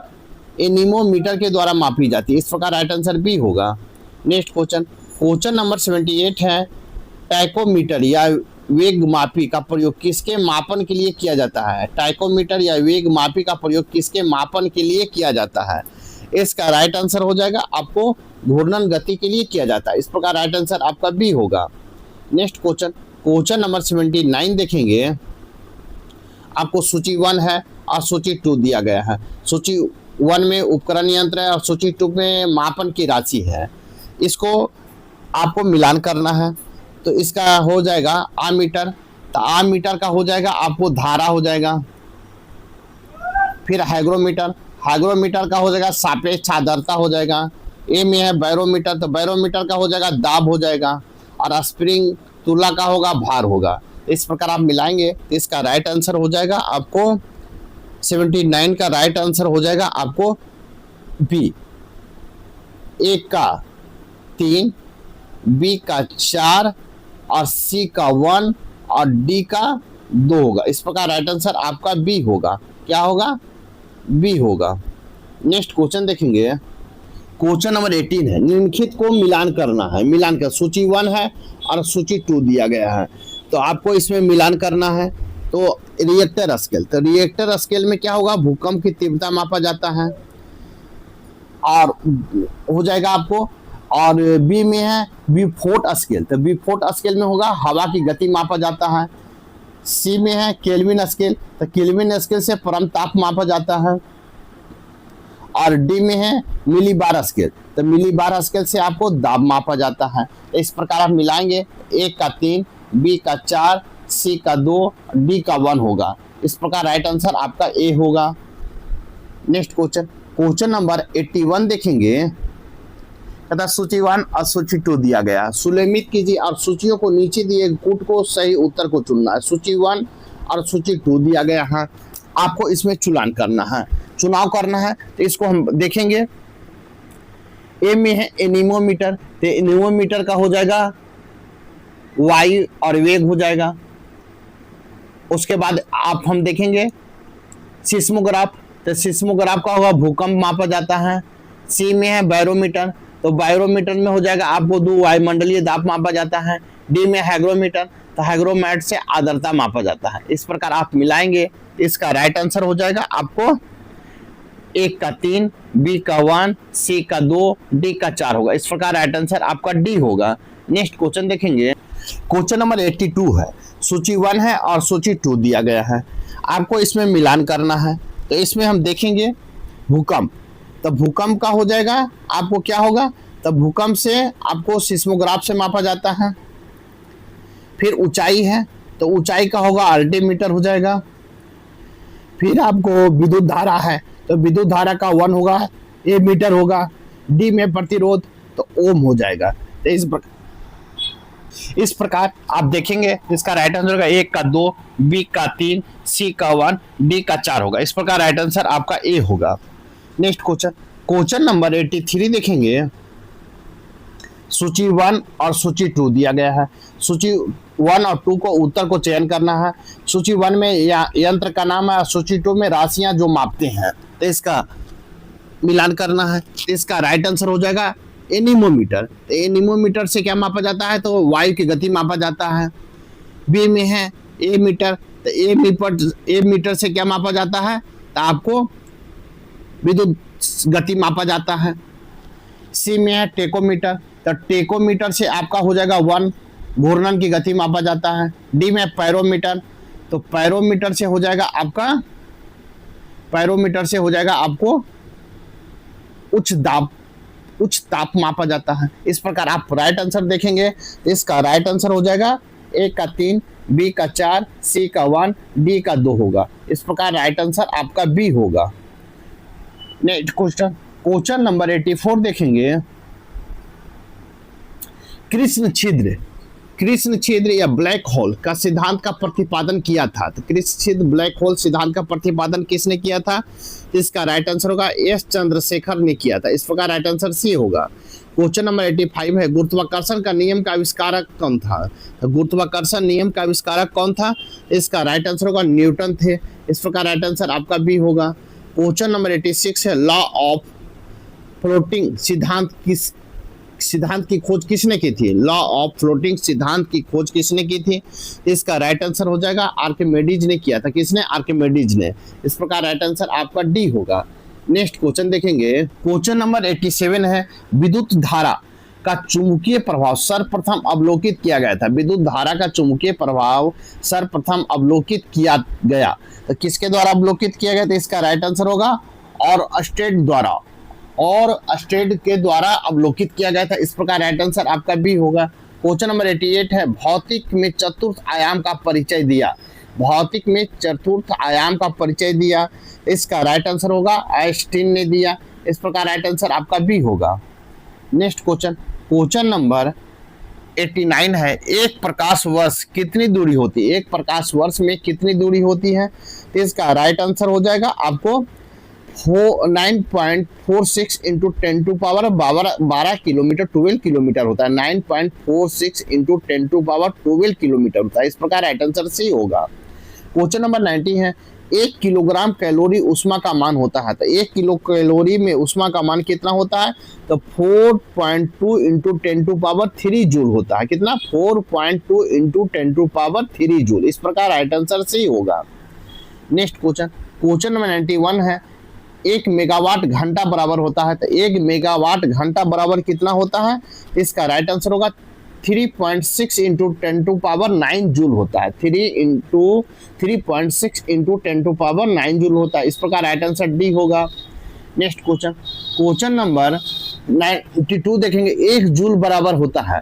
A: एनीमोमीटर के द्वारा मापी जाती है। इस प्रकार राइट आंसर बी होगा। नेक्स्ट क्वेश्चन, क्वेश्चन नंबर 78 है। टाइकोमीटर या वेग मापी का प्रयोग किसके मापन के लिए किया जाता है? टाइकोमीटर या वेग मापी का प्रयोग किसके मापन के लिए किया जाता है? इसका राइट आंसर हो जाएगा आपको घूर्णन गति के लिए किया जाता है। इस प्रकार राइट आंसर आपका बी होगा। नेक्स्ट क्वेश्चन, क्वेश्चन नंबर 79 देखेंगे। आपको सूची 1 है और सूची 2 दिया गया है। सूची 1 में उपकरण यंत्र है और सूची 2 में मापन की राशि है। इसको आपको मिलान करना है। तो इसका हो जाएगा आमीटर। तो आमीटर का हो जाएगा आपको धारा हो जाएगा। फिर हाइग्रोमीटर, हाइग्रोमीटर का हो जाएगा सापेक्ष आर्द्रता हो जाएगा। ए में है बैरोमीटर, तो बैरोमीटर का हो जाएगा दाब हो जाएगा। और स्प्रिंग तुला का होगा भार होगा। इस प्रकार आप मिलाएंगे तो इसका राइट आंसर हो जाएगा आपको 79 का राइट आंसर हो जाएगा आपको बी। ए का 3, बी का 4 और सी का 1 और डी का 2 होगा। इस प्रकार राइट आंसर आपका बी होगा। क्या होगा? बी होगा। नेक्स्ट क्वेश्चन देखेंगे। क्वेश्चन नंबर 18 है। निम्नलिखित को मिलान करना है। मिलान का सूची 1 है और सूची 2 दिया गया है। तो आपको इसमें मिलान करना है। तो रिएक्टर स्केल, तो रिएक्टर स्केल में क्या होगा? भूकंप की तीव्रता मापा जाता है। और हो जाएगा आपको। और बी में है विफोर्ट स्केल, तो विफोर्ट स्केल में होगा हवा की गति मापा जाता है। सी में है केल्विन स्केल, तो केल्विन स्केल से परम ताप मापा जाता है। और डी में है मिलीबार स्केल, तो मिलीबार स्केल से आपको दाब मापा जाता है। तो इस प्रकार आप मिलाएंगे, ए का 3, बी का 4, सी का 2, डी का 1 होगा। इस प्रकार राइट आंसर आपका ए होगा। नेक्स्ट क्वेश्चन नंबर 81 देखेंगे। कहता सूची 1 और सूची 2 दिया गया, सुलेमित कीजिए और सूचियों को नीचे दिए कूट को सही उत्तर को चुनना है। सूची 1 और सूची 2 दिया गया है, आपको इसमें चुनाव करना है। तो इसको हम देखेंगे। ए में है एनीमोमीटर, तो एनीमोमीटर का हो जाएगा वायु और वेग हो जाएगा। उसके बाद आप हम देखेंगे सिस्मोग्राफ, तो सिस्मोग्राफ का होगा भूकंप मापा जाता है। सी में है बैरोमीटर, तो बैरोमीटर में हो जाएगा आपको दो वायुमंडलीय दाब मापा जाता है। डी में हैग्रोमीटर, तो हैग्रोमेट से आर्द्रता मापा जाता है। इस प्रकार आप मिलाएंगे, इसका राइट आंसर हो जाएगा आपको ए का 3, बी का 1, सी का 2, डी का 4 होगा। इस प्रकार राइट आंसर आपका डी होगा। नेक्स्ट क्वेश्चन देखेंगे। क्वेश्चन नंबर 82 है, सूची 1 है और सूची 2 दिया गया है, आपको इसमें मिलान करना है। तो इसमें हम देखेंगे भूकंप, तो भूकंप का हो जाएगा आपको क्या होगा, तो भूकंप से आपको सिस्मोग्राफ से मापा जाता है। फिर ऊंचाई है, तो ऊंचाई का होगा अल्टीमीटर हो जाएगा। फिर आपको विद्युत धारा है, तो विद्युत धारा का 1 होगा, ए मीटर होगा। डी में प्रतिरोध, तो ओम हो जाएगा। तो इस प्रकार आप देखेंगे, इसका राइट आंसर होगा ए का 2, बी का 3, सी का 1, डी का 4 होगा। इस प्रकार राइट आंसर आपका ए होगा। नेक्स्ट क्वेश्चन नंबर 83 देखेंगे। सूची 1 और सूची 2 दिया गया है, सूची 1 और 2 को उत्तर को चयन करना है। सूची 1 में यंत्र का नाम है, सूची 2 में राशियां जो मापते हैं, तो इसका मिलान करना है। इसका राइट आंसर हो जाएगा एनीमोमीटर। एनीमोमीटर से क्या मापा जाता है, तो वायु की गति मापा जाता है। बी में है ए मीटर, तो ए मीटर से क्या मापा जाता है, तो आपको विद्युत गति मापा जाता है। सी में है टेकोमीटर, तो टेकोमीटर से आपका हो जाएगा 1, घूर्णन की गति मापा जाता है। डी में पैरोमीटर, तो पैरोमीटर से हो जाएगा आपको उच्च ताप मापा जाता है। इस प्रकार आप राइट आंसर देखेंगे, इसका राइट आंसर हो जाएगा ए का 3, बी का 4, सी का 1, डी का 2 होगा। इस प्रकार राइट आंसर आपका बी होगा। नेक्स्ट क्वेश्चन नंबर 84 देखेंगे। कृष्ण छिद्र या ब्लैक होल का सिद्धांत का प्रतिपादन किया था, तो कृष्ण छिद्र ब्लैक होल सिद्धांत का प्रतिपादन किसने किया था, इसका राइट आंसर होगा एस चंद्रशेखर ने किया था। इस प्रकार राइट आंसर सी होगा। क्वेश्चन नंबर 85 है, गुरुत्वाकर्षण का नियम का आविष्कारक कौन था, तो गुरुत्वाकर्षण नियम का आविष्कारक कौन था, इसका राइट आंसर होगा न्यूटन थे। इस प्रकार राइट आंसर आपका बी होगा। क्वेश्चन नंबर 86 है, लॉ ऑफ फ्लोटिंग सिद्धांत की खोज किसने की थी, लॉ ऑफ फ्लोटिंग सिद्धांत की खोज किसने की थी, इसका राइट आंसर हो जाएगा आर्किमिडीज ने किया था। किसने, आर्किमिडीज ने। इस प्रकार राइट आंसर आपका डी होगा। नेक्स्ट क्वेश्चन देखेंगे। क्वेश्चन नंबर 87 है, विद्युत धारा का चुंबकीय प्रभाव सर्वप्रथम अवलोकित किया गया था। विद्युत धारा का चुंबकीय प्रभाव सर्वप्रथम अवलोकित किया गया, तो किसके द्वारा अवलोकित किया गया, तो इसका राइट आंसर होगा और स्टेड के द्वारा अवलोकित किया गया था। इस प्रकार राइट आंसर आपका बी होगा। क्वेश्चन नंबर 88 है, भौतिक में चतुर्थ आयाम का परिचय दिया, इसका राइट आंसर होगा आइंस्टीन ने दिया। इस प्रकार राइट आंसर आपका बी होगा। नेक्स्ट क्वेश्चन नंबर 89 है, एक प्रकाश वर्ष कितनी दूरी होती है, एक प्रकाश वर्ष में कितनी दूरी होती है, तो इसका राइट आंसर हो जाएगा आपको 9.46 into 10 to power 12 kilometre 12 kilometre होता है। 9.46 इंटू 10 टू पावर 12 किलोमीटर होता है। इस प्रकार राइट आंसर सी होगा। क्वेश्चन नंबर 90 है, 1 किलोग्राम कैलोरी उष्मा का मान होता है, तो 1 किलो कैलोरी में उष्मा का मान कितना होता है, तो 4.2 इंटू 10 टू पावर 3 जूल होता है। कितना, 4.2 इंटू 10 टू पावर 3 जूल। इस प्रकार राइट आंसर सी होगा। नेक्स्ट क्वेश्चन नंबर 91 है, 1 मेगावाट घंटा बराबर होता है, तो 1 मेगावाट घंटा बराबर कितना होता है? इसका राइट आंसर होगा 3.6 इंटू 10⁹ जूल होता है। 3.6 इंटू 10⁹ जूल होता है। इस प्रकार राइट आंसर डी होगा। नेक्स्ट क्वेश्चन, क्वेश्चन नंबर 92 देखेंगे। 1 जूल बराबर होता है,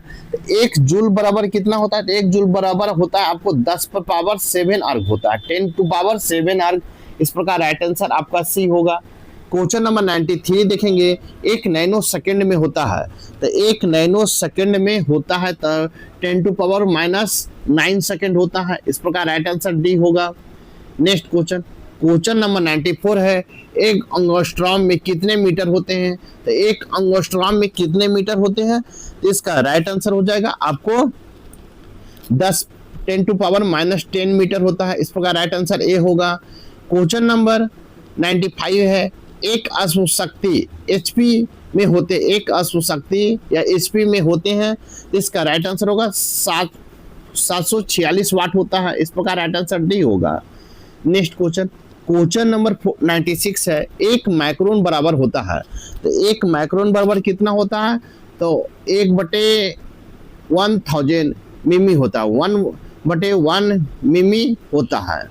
A: 1 जूल बराबर कितना होता है? 1 जूल बराबर होता है आपको 10⁻7 अर्ग होता है, 10⁻7 अर्ग। इस प्रकार राइट आंसर आपका सी होगा। क्वेश्चन नंबर 93 देखेंगे। 1 नैनो सेकंड में होता है, तो 1 नैनो सेकंड में होता है तो 10⁻⁹ सेकंड होता है। इस प्रकार राइट आंसर डी होगा। नेक्स्ट क्वेश्चन, क्वेश्चन नंबर 94 है। 1 एंगस्ट्रॉम में कितने मीटर होते हैं? तो 1 एंगस्ट्रॉम में कितने मीटर होते हैं? तो इसका राइट आंसर हो जाएगा आपको 10⁻10 मीटर होता है। इस प्रकार राइट आंसर ए होगा। क्वेश्चन नंबर 95 है। एक अश्व शक्ति एचपी में होते, एक अश्व शक्ति या एचपी में होते हैं, तो इसका राइट आंसर होगा 746 वाट होता है। इस प्रकार राइट आंसर डी होगा। नेक्स्ट क्वेश्चन, क्वेश्चन नंबर 96 है। 1 माइक्रोन बराबर होता है, तो 1 माइक्रोन बराबर कितना होता है? तो 1/1000 मिमी होता है, 1/1 मिमी होता है,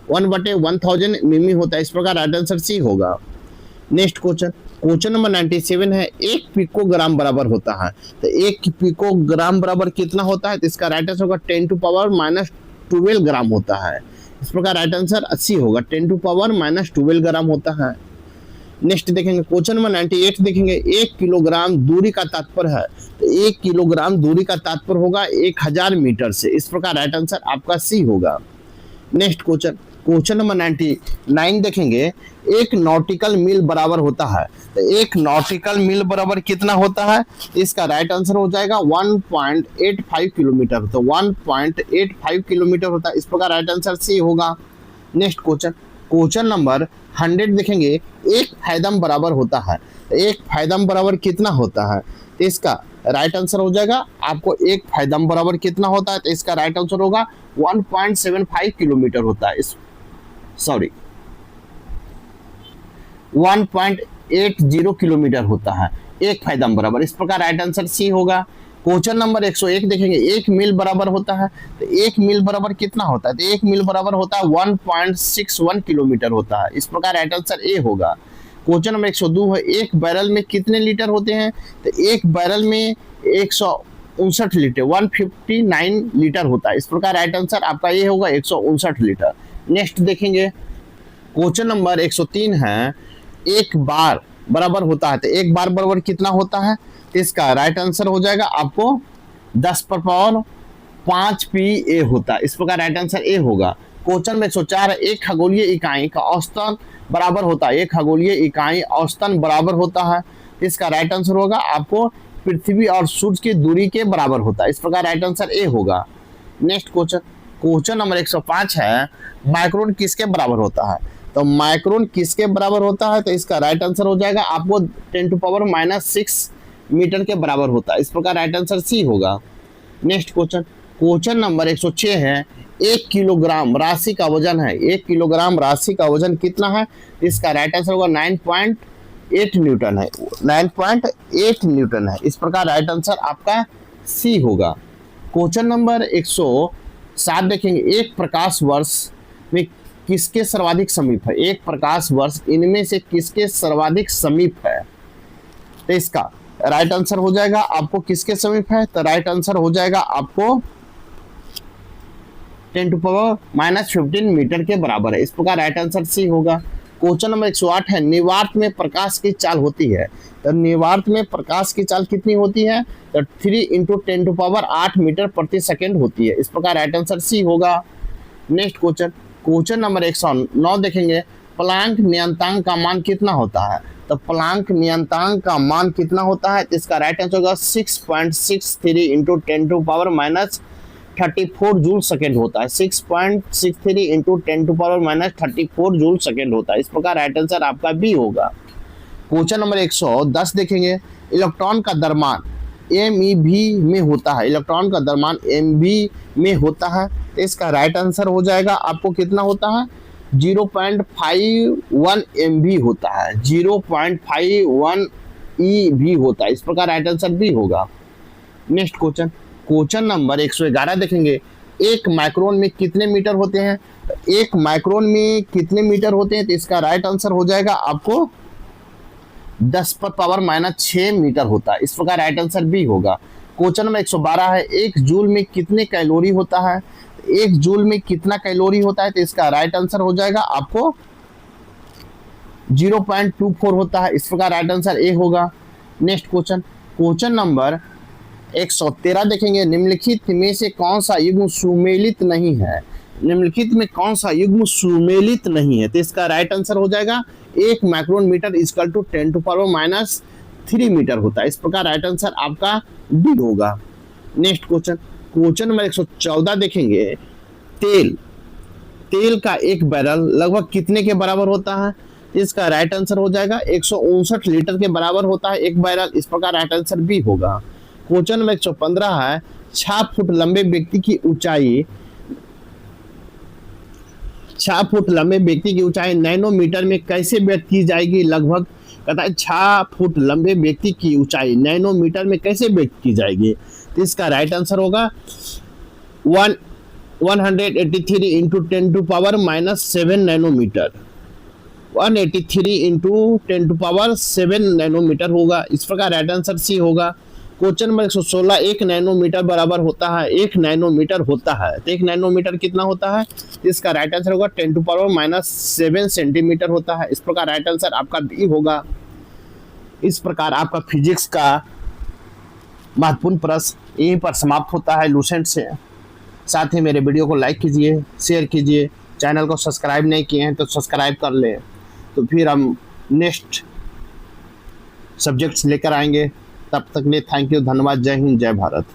A: 1/1000 मिमी होता है। इस प्रकार राइट आंसर सी होगा। नेक्स्ट क्वेश्चन, क्वेश्चन नंबर 97 है। 1 पिकोग्राम बराबर होता है, तो 1 पिकोग्राम बराबर कितना होता है? तो इसका राइट आंसर होगा 10⁻12 ग्राम होता है। इस प्रकार राइट आंसर 80 होगा, 10⁻12 ग्राम होता है। नेक्स्ट देखेंगे क्वेश्चन नंबर 98 देखेंगे। 1 किलोग्राम दूरी का तात्पर्य है, तो 1 किलोग्राम दूरी का तात्पर्य होगा 1000 मीटर से। इस प्रकार राइट आंसर आपका सी होगा। नेक्स्ट क्वेश्चन, क्वेश्चन नंबर 99 देखेंगे। 1 नॉटिकल मील बराबर होता है, तो 1 नॉटिकल मील बराबर कितना होता है? इसका राइट आंसर हो जाएगा 1.85 किलोमीटर, तो 1.85 किलोमीटर होता है। इस प्रकार राइट आंसर सी होगा। नेक्स्ट क्वेश्चन, क्वेश्चन नंबर 100 देखेंगे। 1 फैदम बराबर होता है, तो 1 फैदम बराबर कितना होता है? तो इसका राइट आंसर हो जाएगा आपको 1 फैदम बराबर कितना होता है? तो इसका राइट आंसर होगा 1.75 किलोमीटर होता है। 1.80 किलोमीटर होता है 1 फैदम बराबर। इस प्रकार राइट आंसर सी होगा। क्वेश्चन नंबर 101 देखेंगे। 1 मील बराबर होता है, तो 1 मील बराबर कितना होता है? तो 1 मील बराबर होता है 1.61 किलोमीटर होता है। इस प्रकार राइट आंसर ए होगा। क्वेश्चन नंबर 102 है। 1 बैरल में कितने लीटर होते हैं? तो 1 बैरल में 159 लीटर, 159 लीटर होता है। इस प्रकार राइट आंसर आपका ये होगा 159 लीटर। नेक्स्ट देखेंगे क्वेश्चन नंबर 103 है। 1 बार बराबर होता है, तो 1 बार बराबर कितना होता है? तो इसका राइट आंसर हो जाएगा आपको 10⁻5 PA होता है। इस प्रकार राइट आंसर ए होगा। क्वेश्चन में 104 है। 1 खगोलीय इकाई का औसतन बराबर होता है, 1 खगोलीय इकाई औसतन बराबर होता है। इसका राइट आंसर होगा आपको पृथ्वी और सूर्य की दूरी के बराबर होता है। इस प्रकार राइट आंसर ए होगा। नेक्स्ट क्वेश्चन, क्वेश्चन नंबर 105 है। माइक्रोन किसके बराबर होता है? तो माइक्रोन किसके बराबर होता है? तो इसका राइट आंसर हो जाएगा आपको 10⁻6 मीटर के बराबर होता है। इस प्रकार राइट आंसर सी होगा। नेक्स्ट क्वेश्चन, क्वेश्चन नंबर 106 है। 1 किलोग्राम राशि का वजन है, 1 किलोग्राम राशि का वजन कितना है? इसका राइट आंसर होगा 9.8 न्यूटन है, 9.8 न्यूटन है। इस प्रकार राइट आंसर आपका सी होगा। क्वेश्चन नंबर 107 देखेंगे। 1 प्रकाश वर्ष में किसके सर्वाधिक समीप है? 1 प्रकाश वर्ष इनमें से किसके सर्वाधिक समीप है? तो इसका राइट आंसर हो जाएगा आपको किसके समीप है? तो राइट आंसर हो जाएगा आपको 10⁻15 मीटर के बराबर है। इस प्रकार राइट आंसर सी होगा। क्वेश्चन नंबर 108 है। निवार्त में प्रकाश की चाल होती है, तो निवार्त में प्रकाश की चाल कितनी होती है? तो 3 × 10⁸ मीटर प्रति सेकेंड होती है। इस प्रकार राइट आंसर सी होगा। नेक्स्ट क्वेश्चन, क्वेश्चन नंबर 109 देखेंगे। प्लांक नियतांक का मान कितना होता है? तो प्लांक नियतांक का मान कितना होता है? इसका राइट आंसर होगा 6.63 × 10⁻34 जूल सेकेंड होता है। 6.63 × 10⁻34 जूल सेकेंड होता है। इस प्रकार राइट आंसर आपका बी होगा। क्वेश्चन नंबर 110 देखेंगे। इलेक्ट्रॉन का द्रव्यमान MeV में होता है, इलेक्ट्रॉन का द्रव्यमान MeV में होता है। इसका राइट आंसर हो जाएगा आपको कितना होता है? 0.51 MB होता है, 0.51 EV होता है। इस प्रकार राइट आंसर बी होगा। नेक्स्ट क्वेश्चन, क्वेश्चन नंबर 111 देखेंगे। एक माइक्रोन में कितने मीटर होते हैं? एक माइक्रोन में कितने मीटर होते हैं? तो इसका राइट आंसर हो जाएगा आपको 10⁻⁻6 मीटर होता है। इस प्रकार राइट आंसर बी होगा। क्वेश्चन नंबर 112 है। एक जूल में कितने कैलोरी होता है? एक जूल में कितना कैलोरी होता है? तो इसका राइट आंसर हो जाएगा आपको 0.24 होता है। इस प्रकार राइट आंसर ए होगा। नेक्स्ट क्वेश्चन, क्वेश्चन नंबर 113 देखेंगे। निम्नलिखित में से कौन सा युग्म सुमेलित नहीं है? निम्नलिखित में कौन सा युग्म सुमेलित नहीं है? तो इसका राइट आंसर हो जाएगा 1 micron metre equal to 10⁻³ metre होता है। इस प्रकार राइट आंसर आपका डी होगा। नेक्स्ट क्वेश्चन, क्वेश्चन नंबर 114 देखेंगे। तेल का एक बैरल लगभग कितने के बराबर होता है? इसका राइट आंसर हो जाएगा 159 लीटर के बराबर होता है एक बैरल। इस प्रकार राइट आंसर बी होगा। क्वेश्चन नंबर 115 है। 6 फुट लंबे व्यक्ति की ऊंचाई 6 फुट लंबे व्यक्ति की ऊंचाई नैनोमीटर में कैसे व्यक्त की जाएगी? लगभग कहता है 6 फुट लंबे व्यक्ति की ऊंचाई नैनोमीटर में कैसे व्यक्त की जाएगी? तो इसका राइट आंसर होगा 183 इंटू 10⁻⁻7 नैनोमीटर। 183 इंटू 10⁻7 नैनोमीटर होगा। इस प्रकार राइट आंसर सी होगा। क्वेश्चन नंबर 116, 1 नैनोमीटर बराबर होता है 1 नैनोमीटर होता है। तो 1 नैनोमीटर कितना होता है? इसका राइट आंसर होगा 10⁻⁻7 सेंटीमीटर होता है। इस प्रकार राइट आंसर आपका बी होगा। इस प्रकार आपका फिजिक्स का महत्वपूर्ण प्रश्न यहीं पर समाप्त होता है लूसेंट से। साथ ही मेरे वीडियो को लाइक कीजिए, शेयर कीजिए। चैनल को सब्सक्राइब नहीं किए हैं तो सब्सक्राइब कर लें। तो फिर हम नेक्स्ट सब्जेक्ट्स लेकर आएंगे। तब तक के लिए थैंक यू, धन्यवाद, जय हिंद, जय भारत।